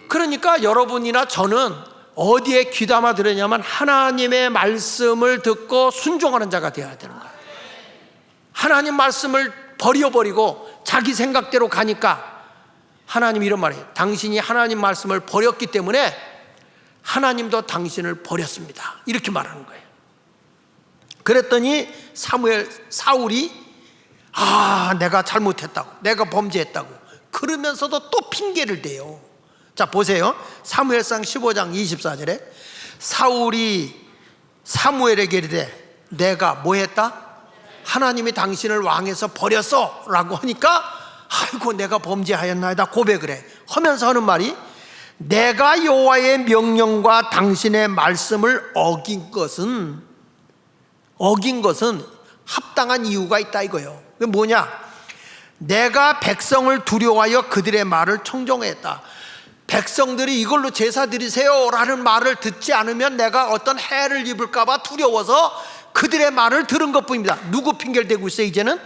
그러니까 여러분이나 저는 어디에 귀담아 들으냐면 하나님의 말씀을 듣고 순종하는 자가 되어야 되는 거예요. 하나님 말씀을 버려버리고 자기 생각대로 가니까 하나님이 이런 말이에요. 당신이 하나님 말씀을 버렸기 때문에 하나님도 당신을 버렸습니다. 이렇게 말하는 거예요. 그랬더니 사울이 내가 잘못했다고, 내가 범죄했다고 그러면서도 또 핑계를 대요. 자 보세요. 사무엘상 15장 24절에 사울이 사무엘에게 이르되 내가 뭐 했다? 하나님이 당신을 왕에서 버렸어 라고 하니까 아이고 내가 범죄하였나이다 고백을 해. 하면서 하는 말이 내가 여호와의 명령과 당신의 말씀을 어긴 것은 합당한 이유가 있다 이거예요. 그게 뭐냐? 내가 백성을 두려워하여 그들의 말을 청종했다. 백성들이 이걸로 제사 드리세요 라는 말을 듣지 않으면 내가 어떤 해를 입을까 봐 두려워서 그들의 말을 들은 것뿐입니다. 누구 핑계를 대고 있어요? 이제는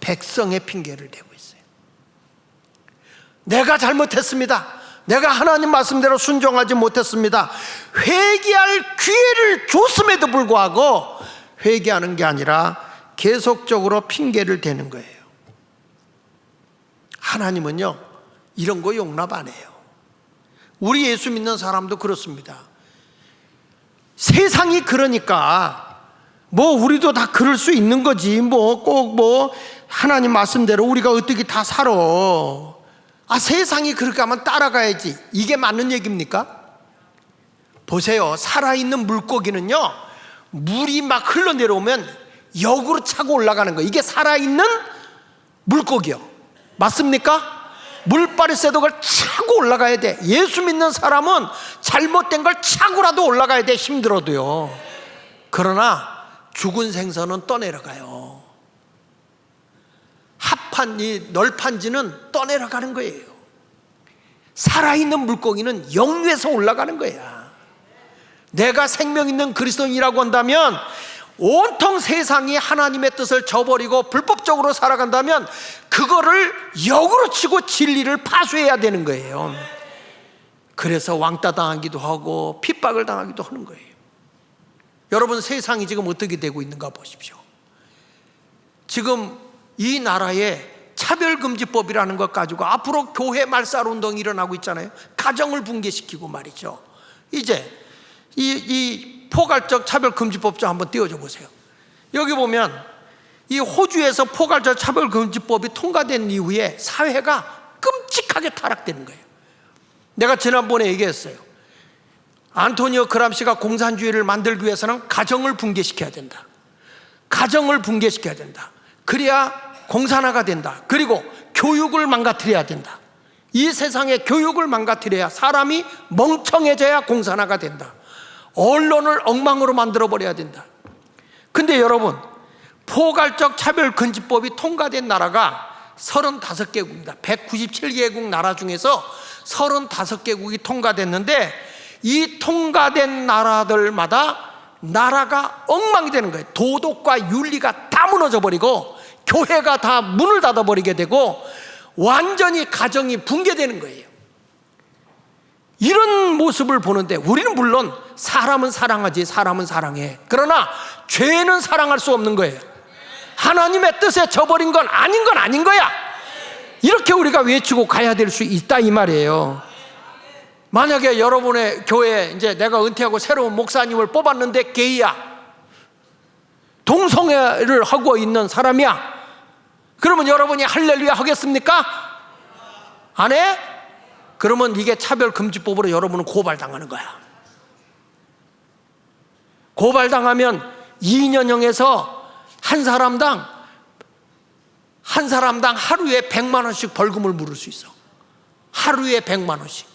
백성의 핑계를 대고 있어요. 내가 잘못했습니다. 내가 하나님 말씀대로 순종하지 못했습니다. 회개할 기회를 줬음에도 불구하고 회개하는 게 아니라 계속적으로 핑계를 대는 거예요. 하나님은요 이런 거 용납 안 해요. 우리 예수 믿는 사람도 그렇습니다. 세상이 그러니까 우리도 다 그럴 수 있는 거지. 꼭 하나님 말씀대로 우리가 어떻게 다 살아. 세상이 그렇게 하면 따라가야지. 이게 맞는 얘기입니까? 보세요. 살아있는 물고기는요 물이 막 흘러내려오면 역으로 차고 올라가는 거예요. 이게 살아있는 물고기요. 맞습니까? 물발이 세도 그걸 차고 올라가야 돼. 예수 믿는 사람은 잘못된 걸 차고라도 올라가야 돼. 힘들어도요. 그러나 죽은 생선은 떠내려가요. 이 널판지는 떠내려가는 거예요. 살아있는 물고기는 영위에서 올라가는 거야. 내가 생명 있는 그리스도인이라고 한다면 온통 세상이 하나님의 뜻을 저버리고 불법적으로 살아간다면 그거를 역으로 치고 진리를 파수해야 되는 거예요. 그래서 왕따 당하기도 하고 핍박을 당하기도 하는 거예요. 여러분 세상이 지금 어떻게 되고 있는가 보십시오. 지금 이 나라에 차별금지법이라는 것 가지고 앞으로 교회 말살운동이 일어나고 있잖아요. 가정을 붕괴시키고 말이죠. 이제 이 포괄적 차별금지법 좀 한번 띄워줘 보세요. 여기 보면 이 호주에서 포괄적 차별금지법이 통과된 이후에 사회가 끔찍하게 타락되는 거예요. 내가 지난번에 얘기했어요. 안토니오 그람시가 공산주의를 만들기 위해서는 가정을 붕괴시켜야 된다. 가정을 붕괴시켜야 된다. 그래야 공산화가 된다. 그리고 교육을 망가뜨려야 된다. 이 세상의 교육을 망가뜨려야 사람이 멍청해져야 공산화가 된다. 언론을 엉망으로 만들어버려야 된다. 근데 여러분 포괄적 차별금지법이 통과된 나라가 35개국입니다. 197개국 나라 중에서 35개국이 통과됐는데 이 통과된 나라들마다 나라가 엉망이 되는 거예요. 도덕과 윤리가 다 무너져 버리고 교회가 다 문을 닫아버리게 되고 완전히 가정이 붕괴되는 거예요. 이런 모습을 보는데 우리는 물론 사람은 사랑하지, 사람은 사랑해. 그러나 죄는 사랑할 수 없는 거예요. 하나님의 뜻에 저버린 건 아닌 거야. 이렇게 우리가 외치고 가야 될 수 있다 이 말이에요. 만약에 여러분의 교회에 이제 내가 은퇴하고 새로운 목사님을 뽑았는데 게이야, 동성애를 하고 있는 사람이야, 그러면 여러분이 할렐루야 하겠습니까? 안 해? 그러면 이게 차별금지법으로 여러분은 고발당하는 거야. 고발당하면 2년형에서 한 사람당 하루에 100만 원씩 벌금을 물을 수 있어. 하루에 100만 원씩.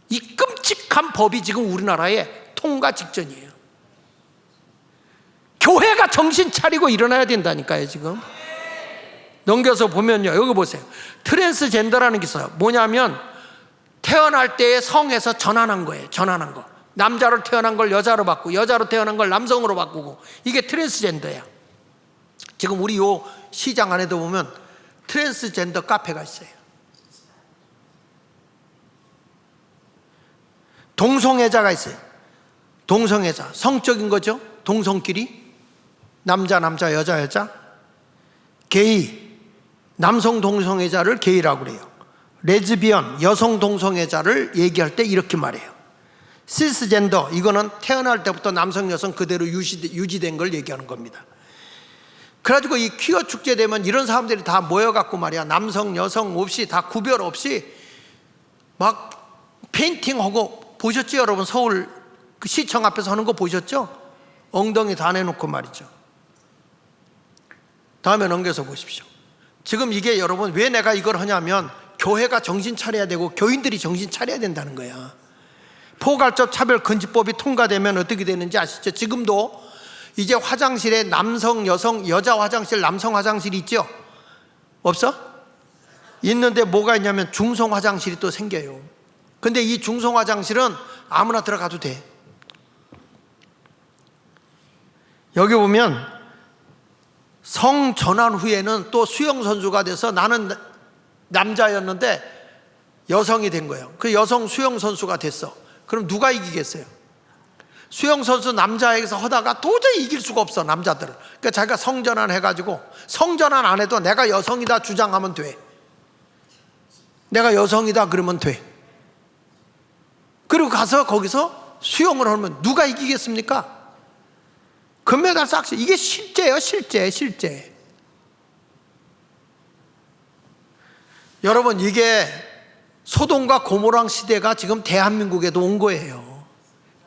이 끔찍한 법이 지금 우리나라에 통과 직전이에요. 교회가 정신 차리고 일어나야 된다니까요. 지금 넘겨서 보면요, 여기 보세요. 트랜스젠더라는 게 있어요. 뭐냐면 태어날 때의 성에서 전환한 거예요. 전환한 거. 남자로 태어난 걸 여자로 바꾸고 여자로 태어난 걸 남성으로 바꾸고, 이게 트랜스젠더야. 지금 우리 요 시장 안에도 보면 트랜스젠더 카페가 있어요. 동성애자가 있어요. 동성애자, 성적인 거죠. 동성끼리 남자 남자 여자 여자. 게이, 남성 동성애자를 게이라고 그래요. 레즈비언, 여성 동성애자를 얘기할 때 이렇게 말해요. 시스젠더, 이거는 태어날 때부터 남성 여성 그대로 유지된 걸 얘기하는 겁니다. 그래가지고 이 퀴어 축제 되면 이런 사람들이 다 모여갖고 말이야, 남성 여성 없이 다 구별 없이 막 페인팅하고, 보셨죠 여러분? 서울 그 시청 앞에서 하는 거 보셨죠? 엉덩이 다 내놓고 말이죠. 다음에 넘겨서 보십시오. 지금 이게 여러분 왜 내가 이걸 하냐면, 교회가 정신 차려야 되고 교인들이 정신 차려야 된다는 거야. 포괄적 차별금지법이 통과되면 어떻게 되는지 아시죠? 지금도 이제 화장실에 남성, 여성, 여자 화장실, 남성 화장실이 있죠? 없어? 있는데 뭐가 있냐면 중성 화장실이 또 생겨요. 근데 이 중성 화장실은 아무나 들어가도 돼. 여기 보면 성 전환 후에는 또 수영선수가 돼서, 나는 남자였는데 여성이 된 거예요. 그 여성 수영선수가 됐어. 그럼 누가 이기겠어요? 수영선수 남자에게서 하다가 도저히 이길 수가 없어, 남자들을. 그러니까 자기가 성전환 해가지고, 성전환 안 해도 내가 여성이다 주장하면 돼. 내가 여성이다 그러면 돼. 그리고 가서 거기서 수영을 하면 누가 이기겠습니까? 금메달 싹시. 이게 실제예요, 실제. 여러분, 이게 소돔과 고모랑 시대가 지금 대한민국에도 온 거예요.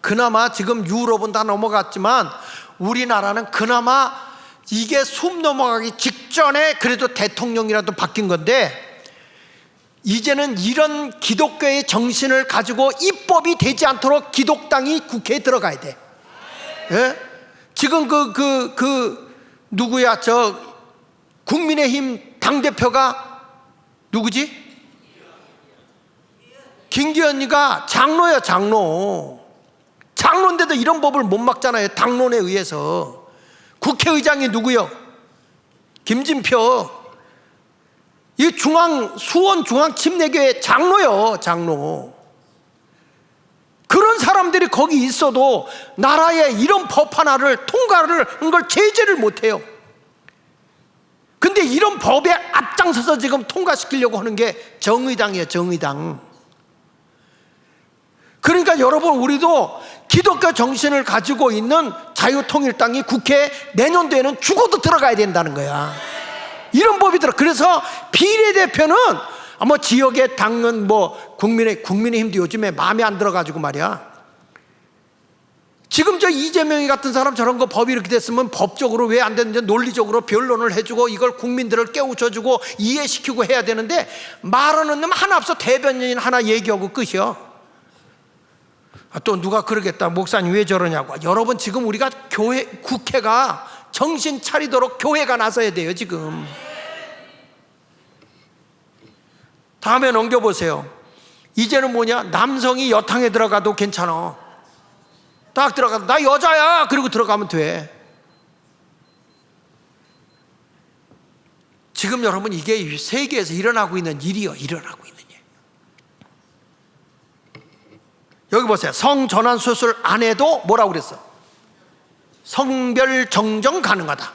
그나마 지금 유럽은 다 넘어갔지만 우리나라는 그나마 이게 숨 넘어가기 직전에 그래도 대통령이라도 바뀐 건데, 이제는 이런 기독교의 정신을 가지고 입법이 되지 않도록 기독당이 국회에 들어가야 돼. 예? 지금 누구야? 저 국민의힘 당대표가 누구지? 김기현이가 장로야, 장로인데도 이런 법을 못 막잖아요. 당론에 의해서. 국회의장이 누구요? 김진표. 이 수원 중앙침례교회 장로요, 장로. 그런 사람들이 거기 있어도 나라에 이런 법 하나를 통과를 한 걸 제재를 못해요. 근데 이런 법에 앞장서서 지금 통과시키려고 하는 게 정의당이에요, 정의당. 그러니까 여러분, 우리도 기독교 정신을 가지고 있는 자유통일당이 국회에 내년도에는 죽어도 들어가야 된다는 거야. 이런 법이 들어. 그래서 비례대표는 뭐 지역의 당은 뭐 국민의힘도 요즘에 마음에 안 들어가지고 말이야. 지금 저 이재명이 같은 사람 저런 거 법이 이렇게 됐으면 법적으로 왜 안 되는지 논리적으로 변론을 해주고 이걸 국민들을 깨우쳐주고 이해시키고 해야 되는데, 말하는 놈 하나 없어. 대변인 하나 얘기하고 끝이야. 또 누가 그러겠다, 목사님 왜 저러냐고. 여러분, 지금 우리가 국회가 정신 차리도록 교회가 나서야 돼요 지금. 다음에 넘겨보세요. 이제는 뭐냐, 남성이 여탕에 들어가도 괜찮아. 딱 들어가도 나 여자야 그리고 들어가면 돼. 지금 여러분, 이게 세계에서 일어나고 있는 일이요, 일어나고 있는 일. 여기 보세요. 성전환 수술 안 해도 뭐라고 그랬어? 성별 정정 가능하다.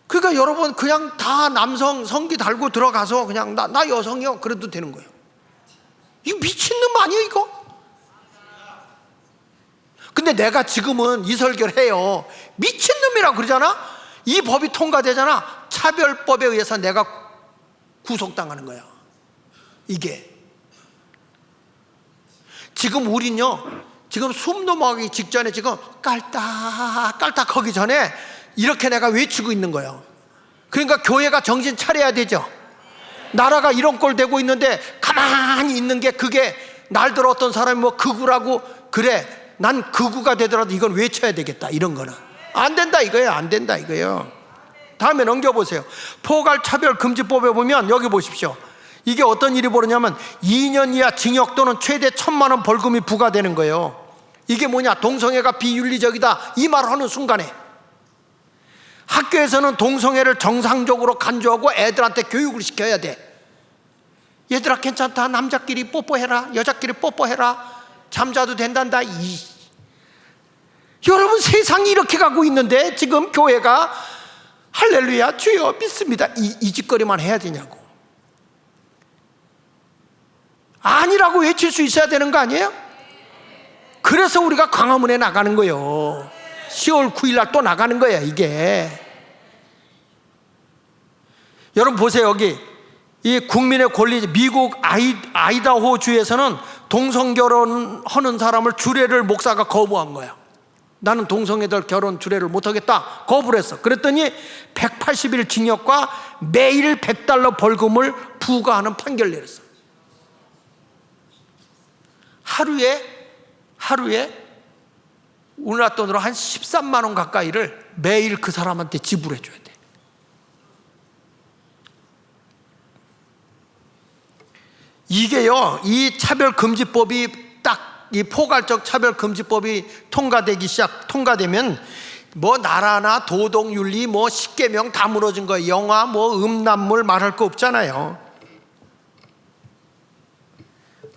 그러니까 여러분, 그냥 다 남성 성기 달고 들어가서 그냥 나 여성이요 그래도 되는 거예요. 이거 미친놈 아니에요 이거? 근데 내가 지금은 이 설교를 해요. 미친놈이라고 그러잖아. 이 법이 통과되잖아. 차별법에 의해서 내가 구속당하는 거야. 이게 지금 우린요, 지금 숨 넘어가기 직전에 지금 깔딱 하기 전에 이렇게 내가 외치고 있는 거예요. 그러니까 교회가 정신 차려야 되죠. 나라가 이런 꼴 되고 있는데 가만히 있는 게, 그게 날들 어떤 사람이 뭐 극우라고 그래, 난 극우가 되더라도 이건 외쳐야 되겠다. 이런 거는 안 된다 이거예요. 안 된다 이거예요. 다음에 넘겨보세요. 포괄차별금지법에 보면 여기 보십시오. 이게 어떤 일이 벌어냐면 2년 이하 징역 또는 최대 1,000만 원 벌금이 부과되는 거예요. 이게 뭐냐, 동성애가 비윤리적이다 이 말을 하는 순간에 학교에서는 동성애를 정상적으로 간주하고 애들한테 교육을 시켜야 돼. 얘들아 괜찮다, 남자끼리 뽀뽀해라, 여자끼리 뽀뽀해라, 잠자도 된단다. 여러분, 세상이 이렇게 가고 있는데 지금 교회가 할렐루야 주여 믿습니다 이 짓거리만 해야 되냐고. 아니라고 외칠 수 있어야 되는 거 아니에요? 그래서 우리가 광화문에 나가는 거예요. 10월 9일 날 또 나가는 거야 이게. 여러분 보세요. 여기 이 국민의 권리, 미국 아이다호 주에서는 동성결혼 하는 사람을 주례를 목사가 거부한 거야. 나는 동성애들 결혼 주례를 못하겠다 거부를 했어. 그랬더니 180일 징역과 매일 $100 벌금을 부과하는 판결을 내렸어. 하루에 우리나라 돈으로 한 13만 원 가까이를 매일 그 사람한테 지불해 줘야 돼. 이게요, 이 차별금지법이 딱 이 포괄적 차별금지법이 통과되면 뭐 나라나 도덕윤리 뭐 10계명 다 무너진 거예요. 영화 뭐 음란물 말할 거 없잖아요.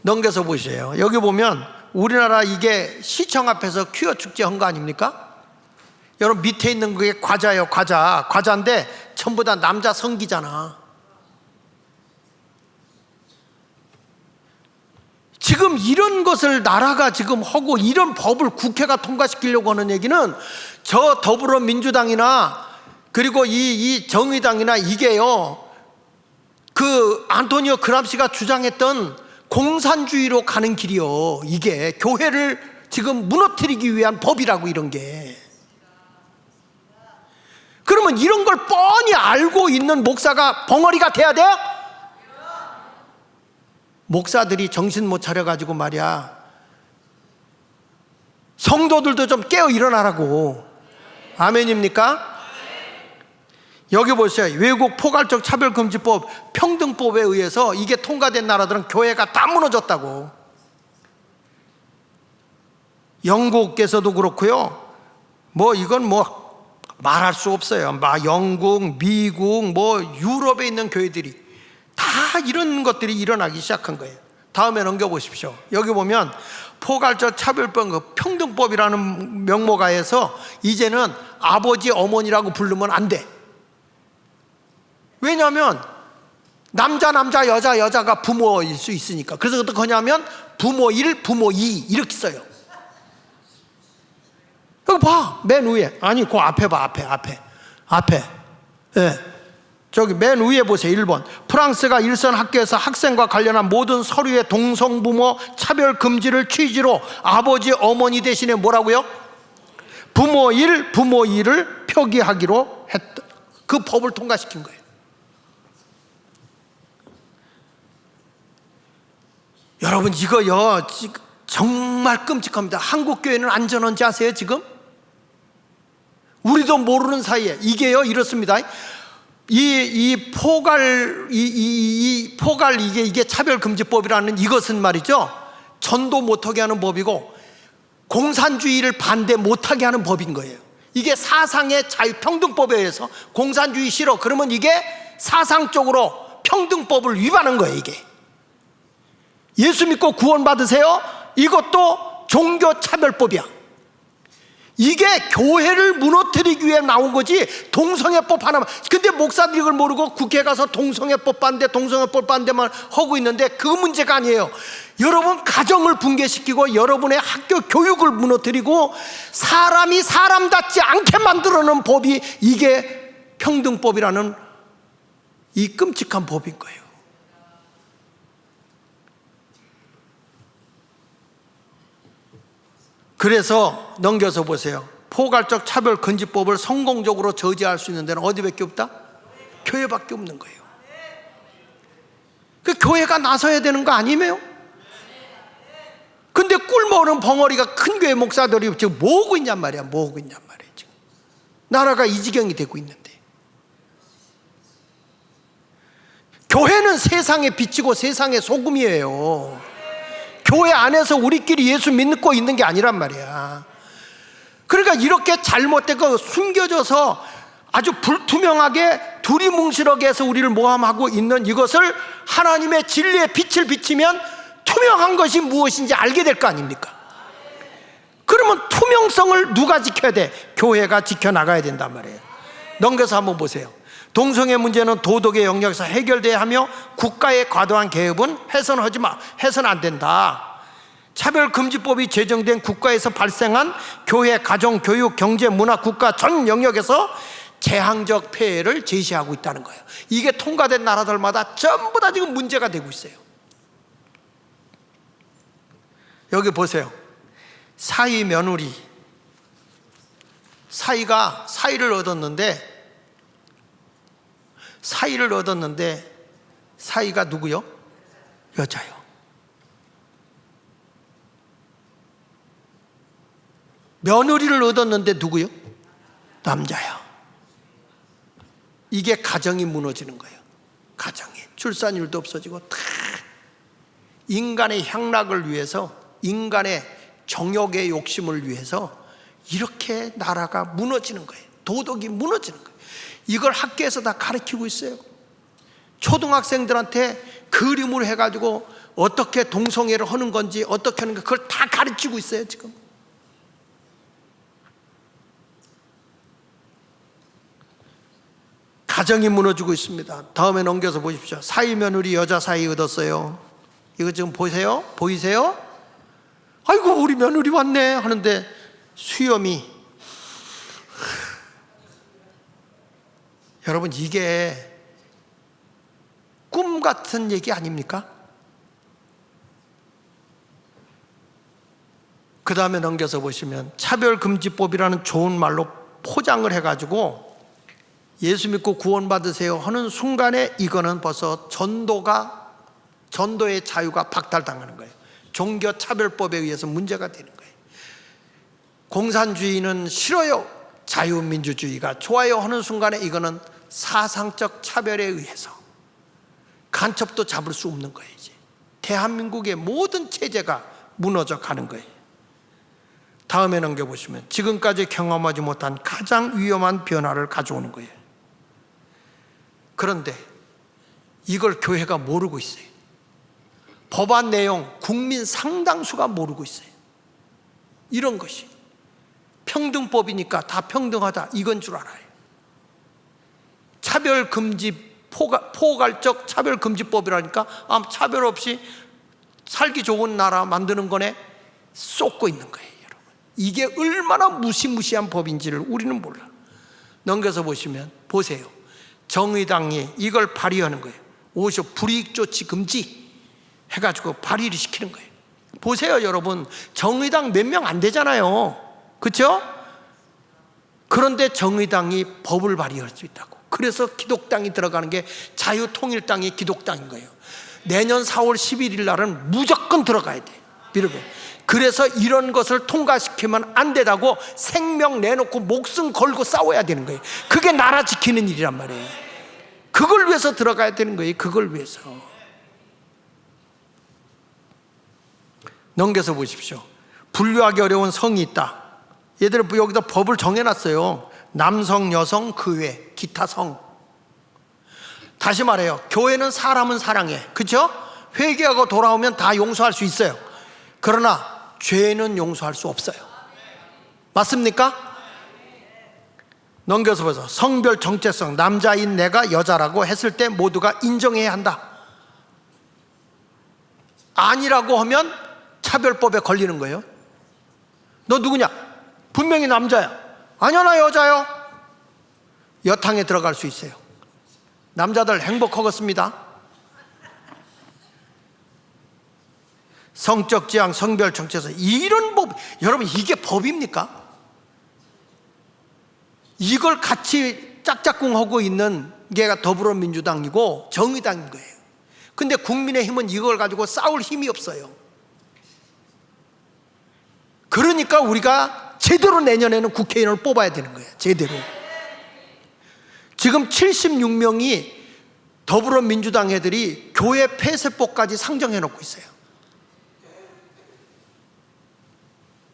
넘겨서 보세요. 여기 보면 우리나라 이게 시청 앞에서 퀴어 축제 한 거 아닙니까? 여러분 밑에 있는 게 과자예요. 과자인데 전부 다 남자 성기잖아. 지금 이런 것을 나라가 지금 하고 이런 법을 국회가 통과시키려고 하는 얘기는 저 더불어민주당이나 그리고 이 정의당이나 이게요, 그 안토니오 그람시가 주장했던 공산주의로 가는 길이요. 이게 교회를 지금 무너뜨리기 위한 법이라고 이런 게. 그러면 이런 걸 뻔히 알고 있는 목사가 벙어리가 돼야 돼요? 목사들이 정신 못 차려가지고 말이야, 성도들도 좀 깨어 일어나라고. 아멘입니까? 여기 보세요. 외국 포괄적 차별금지법 평등법에 의해서 이게 통과된 나라들은 교회가 다 무너졌다고. 영국에서도 그렇고요, 뭐 이건 뭐 말할 수 없어요. 영국, 미국, 뭐 유럽에 있는 교회들이 다 이런 것들이 일어나기 시작한 거예요. 다음에 넘겨보십시오. 여기 보면 포괄적 차별법 평등법이라는 명목하에서 이제는 아버지 어머니라고 부르면 안 돼. 왜냐하면 남자 여자가 부모일 수 있으니까. 그래서 어떻게 하냐면 부모 1, 부모 2 이렇게 써요. 여기 봐, 맨 위에. 아니 그 앞에 봐. 앞에. 예. 저기 맨 위에 보세요. 1번. 프랑스가 일선 학교에서 학생과 관련한 모든 서류의 동성부모 차별 금지를 취지로 아버지 어머니 대신에 뭐라고요? 부모 1, 부모 2를 표기하기로 했다. 그 법을 통과시킨 거예요. 여러분 이거요 정말 끔찍합니다. 한국 교회는 안전한지 아세요 지금? 우리도 모르는 사이에 이게요 이렇습니다. 이 포괄 이게 차별금지법이라는 이것은 말이죠, 전도 못하게 하는 법이고 공산주의를 반대 못하게 하는 법인 거예요. 이게 사상의 자유평등법에 의해서 공산주의 싫어 그러면 이게 사상적으로 평등법을 위반한 거예요. 이게 예수 믿고 구원받으세요, 이것도 종교차별법이야. 이게 교회를 무너뜨리기 위해 나온 거지 동성애법 하나만. 근데 목사들이 이걸 모르고 국회에 가서 동성애법 반대만 하고 있는데 그 문제가 아니에요. 여러분 가정을 붕괴시키고 여러분의 학교 교육을 무너뜨리고 사람이 사람답지 않게 만들어 놓은 법이 이게 평등법이라는 이 끔찍한 법인 거예요. 그래서 넘겨서 보세요. 포괄적 차별금지법을 성공적으로 저지할 수 있는 데는 어디밖에 없다? 교회밖에 없는 거예요. 그 교회가 나서야 되는 거 아니에요? 근데 꿀먹는 벙어리가 큰 교회 목사들이 지금 뭐하고 있냔 말이야. 지금 나라가 이 지경이 되고 있는데. 교회는 세상의 빛이고 세상의 소금이에요. 교회 안에서 우리끼리 예수 믿고 있는 게 아니란 말이야. 그러니까 이렇게 잘못되고 숨겨져서 아주 불투명하게 두리뭉실하게 해서 우리를 모함하고 있는 이것을 하나님의 진리의 빛을 비치면 투명한 것이 무엇인지 알게 될 거 아닙니까? 그럼 그러면 투명성을 누가 지켜야 돼? 교회가 지켜나가야 된단 말이에요. 넘겨서 한번 보세요. 동성애 문제는 도덕의 영역에서 해결돼야 하며 국가의 과도한 개입은 해서는 해서는 안 된다. 차별금지법이 제정된 국가에서 발생한 교회, 가정, 교육, 경제, 문화, 국가 전 영역에서 재앙적 폐해를 제시하고 있다는 거예요. 이게 통과된 나라들마다 전부 다 지금 문제가 되고 있어요. 여기 보세요. 사위 며느리, 사위가 사위를 얻었는데 사위가 누구요? 여자요. 며느리를 얻었는데 누구요? 남자요. 이게 가정이 무너지는 거예요. 가정이 출산율도 없어지고 다 인간의 향락을 위해서, 인간의 정욕의 욕심을 위해서 이렇게 나라가 무너지는 거예요. 도덕이 무너지는 거예요. 이걸 학교에서 다 가르치고 있어요. 초등학생들한테 그림으로 해가지고 어떻게 동성애를 하는 건지, 어떻게 하는 거, 그걸 다 가르치고 있어요 지금. 가정이 무너지고 있습니다. 다음에 넘겨서 보십시오. 사위 며느리 여자 사위 얻었어요. 이거 지금 보세요? 보이세요? 아이고 우리 며느리 왔네 하는데 수염이, 여러분 이게 꿈 같은 얘기 아닙니까? 그 다음에 넘겨서 보시면 차별금지법이라는 좋은 말로 포장을 해가지고 예수 믿고 구원받으세요 하는 순간에 이거는 벌써 전도의 자유가 박탈당하는 거예요. 종교차별법에 의해서 문제가 되는 거예요. 공산주의는 싫어요, 자유민주주의가 좋아요 하는 순간에 이거는 사상적 차별에 의해서 간첩도 잡을 수 없는 거예요. 이제 대한민국의 모든 체제가 무너져 가는 거예요. 다음에 넘겨보시면 지금까지 경험하지 못한 가장 위험한 변화를 가져오는 거예요. 그런데 이걸 교회가 모르고 있어요. 법안 내용 국민 상당수가 모르고 있어요. 이런 것이 평등법이니까 다 평등하다 이건 줄 알아요. 차별금지 포괄적 차별금지법이라니까 차별 없이 살기 좋은 나라 만드는 거네 쏟고 있는 거예요. 여러분 이게 얼마나 무시무시한 법인지를 우리는 몰라. 넘겨서 보시면 보세요. 정의당이 이걸 발의하는 거예요. 오히려 불이익조치 금지 해가지고 발의를 시키는 거예요. 보세요 여러분, 정의당 몇 명 안 되잖아요, 그렇죠? 그런데 정의당이 법을 발의할 수 있다고. 그래서 기독당이 들어가는 게 자유통일당이 기독당인 거예요. 내년 4월 11일 날은 무조건 들어가야 돼. 여러분 그래서 이런 것을 통과시키면 안 되다고 생명 내놓고 목숨 걸고 싸워야 되는 거예요. 그게 나라 지키는 일이란 말이에요. 그걸 위해서 들어가야 되는 거예요. 그걸 위해서. 넘겨서 보십시오. 분류하기 어려운 성이 있다. 얘들 여기다 법을 정해놨어요. 남성, 여성, 그 외, 기타 성. 다시 말해요. 교회는 사람은 사랑해, 그렇죠? 회개하고 돌아오면 다 용서할 수 있어요. 그러나 죄는 용서할 수 없어요. 맞습니까? 넘겨서 보세요. 성별 정체성, 남자인 내가 여자라고 했을 때 모두가 인정해야 한다. 아니라고 하면 차별법에 걸리는 거예요. 너 누구냐? 분명히 남자야. 아니야 나 여자요. 여탕에 들어갈 수 있어요. 남자들 행복하겠습니다. 성적 지향, 성별 정체성, 이런 법, 여러분 이게 법입니까? 이걸 같이 짝짝꿍하고 있는 게 더불어민주당이고 정의당인 거예요. 근데 국민의힘은 이걸 가지고 싸울 힘이 없어요. 그러니까 우리가 제대로 내년에는 국회의원을 뽑아야 되는 거예요. 제대로. 지금 76명이 더불어민주당 애들이 교회 폐쇄법까지 상정해 놓고 있어요.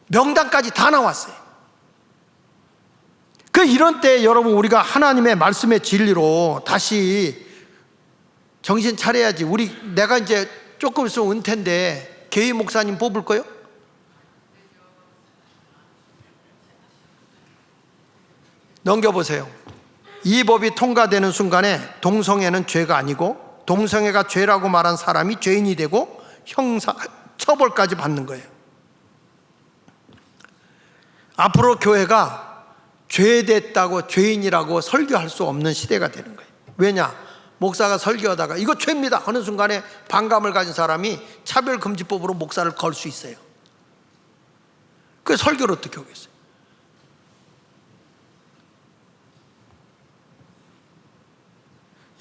명단까지 다 나왔어요. 이런 때 여러분 우리가 하나님의 말씀의 진리로 다시 정신 차려야지. 내가 이제 조금 있으면 은퇴인데 개인 목사님 뽑을 거요? 넘겨보세요. 이 법이 통과되는 순간에 동성애는 죄가 아니고 동성애가 죄라고 말한 사람이 죄인이 되고 형사 처벌까지 받는 거예요. 앞으로 교회가 죄됐다고 죄인이라고 설교할 수 없는 시대가 되는 거예요. 왜냐? 목사가 설교하다가 이거 죄입니다 하는 순간에 반감을 가진 사람이 차별금지법으로 목사를 걸 수 있어요. 그 설교를 어떻게 하겠어요?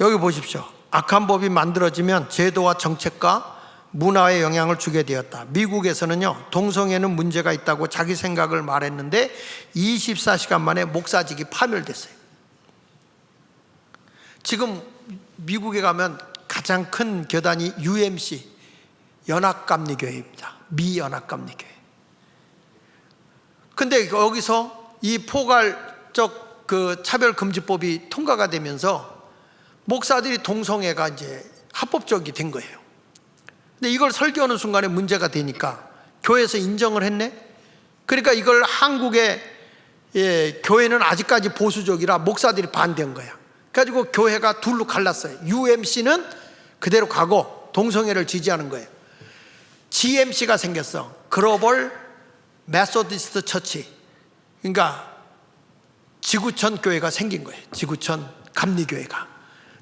여기 보십시오. 악한 법이 만들어지면 제도와 정책과 문화에 영향을 주게 되었다. 미국에서는요, 동성애는 문제가 있다고 자기 생각을 말했는데 24시간 만에 목사직이 파멸됐어요. 지금 미국에 가면 가장 큰 교단이 UMC, 연합감리교회입니다. 미연합감리교회. 근데 여기서 이 포괄적 그 차별금지법이 통과가 되면서 목사들이 동성애가 이제 합법적이 된 거예요. 근데 이걸 설교하는 순간에 문제가 되니까 교회에서 인정을 했네. 그러니까 이걸 한국의 교회는 아직까지 보수적이라 목사들이 반대한 거야. 그래가지고 교회가 둘로 갈랐어요. UMC는 그대로 가고 동성애를 지지하는 거예요. GMC가 생겼어. 글로벌 메소디스트 처치. 그러니까 지구촌 교회가 생긴 거예요. 지구촌 감리교회가.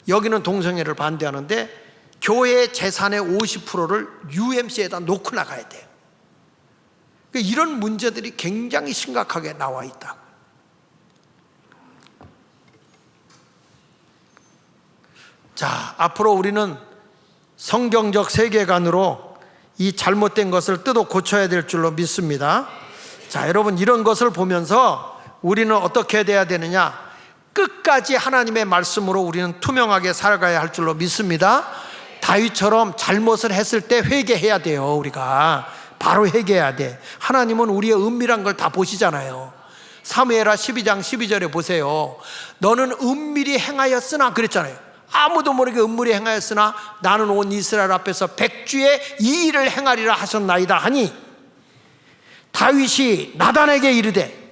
여기는 동성애를 반대하는데 교회의 재산의 50%를 UMC에다 놓고 나가야 돼요. 그러니까 이런 문제들이 굉장히 심각하게 나와 있다. 자, 앞으로 우리는 성경적 세계관으로 이 잘못된 것을 뜯어 고쳐야 될 줄로 믿습니다. 자, 여러분, 이런 것을 보면서 우리는 어떻게 돼야 되느냐? 끝까지 하나님의 말씀으로 우리는 투명하게 살아가야 할 줄로 믿습니다. 다윗처럼 잘못을 했을 때 회개해야 돼요. 우리가 바로 회개해야 돼. 하나님은 우리의 은밀한 걸 다 보시잖아요. 사무엘하 12장 12절에 보세요. 너는 은밀히 행하였으나 그랬잖아요. 아무도 모르게 은밀히 행하였으나 나는 온 이스라엘 앞에서 백주의 이 일을 행하리라 하셨나이다 하니, 다윗이 나단에게 이르되,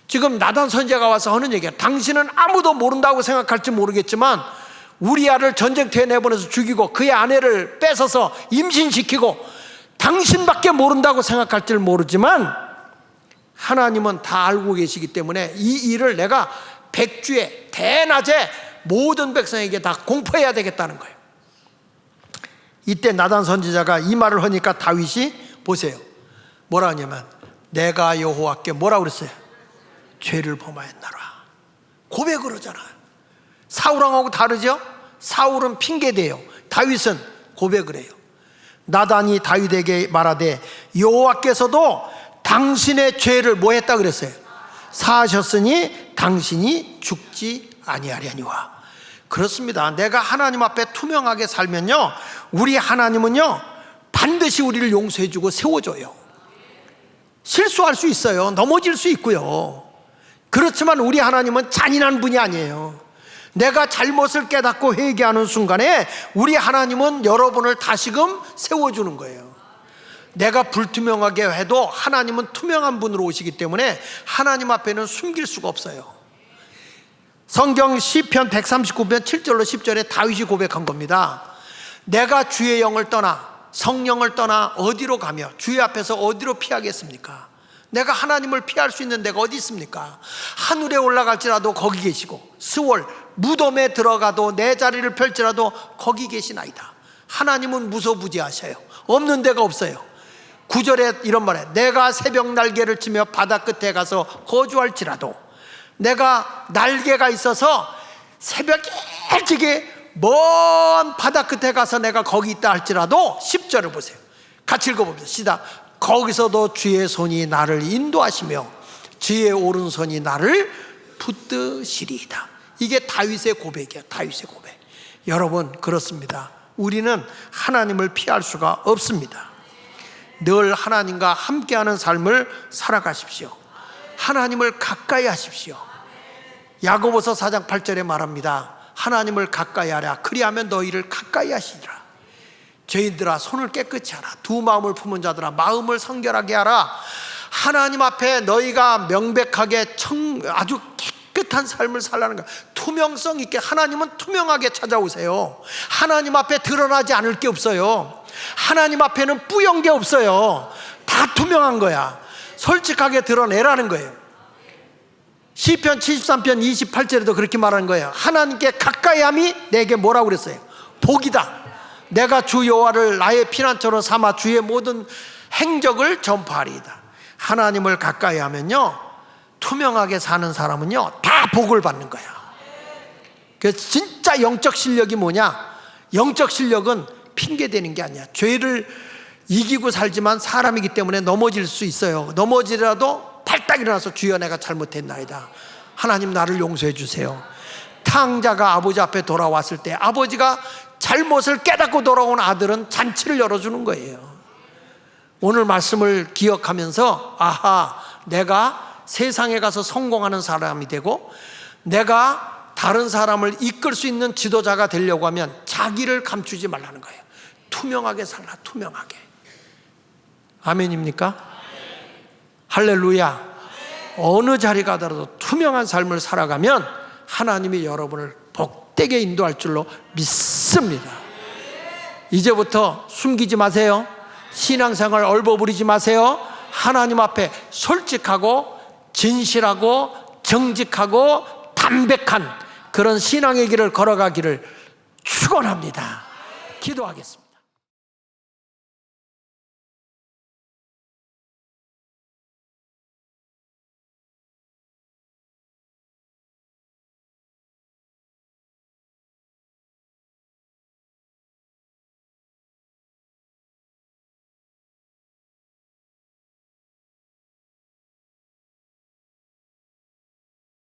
지금 나단 선지자가 와서 하는 얘기야. 당신은 아무도 모른다고 생각할지 모르겠지만 우리아를 전쟁터에 내보내서 죽이고 그의 아내를 뺏어서 임신시키고 당신밖에 모른다고 생각할지 모르지만 하나님은 다 알고 계시기 때문에 이 일을 내가 백주에 대낮에 모든 백성에게 다 공포해야 되겠다는 거예요. 이때 나단 선지자가 이 말을 하니까 다윗이 보세요. 뭐라 하냐면 내가 여호와께 뭐라 그랬어요? 죄를 범하였나라. 고백을 하잖아요. 사울왕하고 다르죠? 사울은 핑계대요. 다윗은 고백을 해요. 나단이 다윗에게 말하되 여호와께서도 당신의 죄를 뭐 했다 그랬어요? 사하셨으니 당신이 죽지 아니하려니와. 그렇습니다. 내가 하나님 앞에 투명하게 살면요, 우리 하나님은요 반드시 우리를 용서해주고 세워줘요. 실수할 수 있어요. 넘어질 수 있고요. 그렇지만 우리 하나님은 잔인한 분이 아니에요. 내가 잘못을 깨닫고 회개하는 순간에 우리 하나님은 여러분을 다시금 세워주는 거예요. 내가 불투명하게 해도 하나님은 투명한 분으로 오시기 때문에 하나님 앞에는 숨길 수가 없어요. 성경 시편 139편 7절로 10절에 다윗이 고백한 겁니다. 내가 주의 영을 떠나 성령을 떠나 어디로 가며 주의 앞에서 어디로 피하겠습니까? 내가 하나님을 피할 수 있는 데가 어디 있습니까? 하늘에 올라갈지라도 거기 계시고 스월 무덤에 들어가도 내 자리를 펼지라도 거기 계시나이다. 하나님은 무소부지하셔요. 없는 데가 없어요. 9절에 이런 말에 내가 새벽 날개를 치며 바다 끝에 가서 거주할지라도, 내가 날개가 있어서 새벽 일찍이 먼 바다 끝에 가서 내가 거기 있다 할지라도, 10절을 보세요. 같이 읽어봅시다. 시작. 거기서도 주의 손이 나를 인도하시며 주의 오른손이 나를 붙드시리이다. 이게 다윗의 고백이야. 다윗의 고백. 여러분, 그렇습니다. 우리는 하나님을 피할 수가 없습니다. 늘 하나님과 함께하는 삶을 살아가십시오. 하나님을 가까이 하십시오. 야고보서 4장 8절에 말합니다. 하나님을 가까이 하라. 그리하면 너희를 가까이 하시리라. 죄인들아 손을 깨끗이 하라. 두 마음을 품은 자들아 마음을 성결하게 하라. 하나님 앞에 너희가 명백하게 아주 깨끗한 삶을 살라는 거야. 투명성 있게. 하나님은 투명하게 찾아오세요. 하나님 앞에 드러나지 않을 게 없어요. 하나님 앞에는 뿌연 게 없어요. 다 투명한 거야. 솔직하게 드러내라는 거예요. 시편 73편 28절에도 그렇게 말하는 거예요. 하나님께 가까이함이 내게 뭐라고 그랬어요? 복이다. 내가 주 여호와를 나의 피난처로 삼아 주의 모든 행적을 전파하리이다. 하나님을 가까이 하면요, 투명하게 사는 사람은요 다 복을 받는 거야. 그래서 진짜 영적 실력이 뭐냐? 영적 실력은 핑계대는 게 아니야. 죄를 이기고 살지만 사람이기 때문에 넘어질 수 있어요. 넘어지더라도 발딱 일어나서 주여 내가 잘못했나이다. 하나님 나를 용서해 주세요. 탕자가 아버지 앞에 돌아왔을 때 아버지가 잘못을 깨닫고 돌아온 아들은 잔치를 열어주는 거예요. 오늘 말씀을 기억하면서 아하, 내가 세상에 가서 성공하는 사람이 되고 내가 다른 사람을 이끌 수 있는 지도자가 되려고 하면 자기를 감추지 말라는 거예요. 투명하게 살라. 투명하게. 아멘입니까? 할렐루야. 어느 자리 가더라도 투명한 삶을 살아가면 하나님이 여러분을 복되게 인도할 줄로 믿습니다. 이제부터 숨기지 마세요. 신앙생활 얼버무리지 마세요. 하나님 앞에 솔직하고 진실하고 정직하고 담백한 그런 신앙의 길을 걸어가기를 축원합니다. 기도하겠습니다.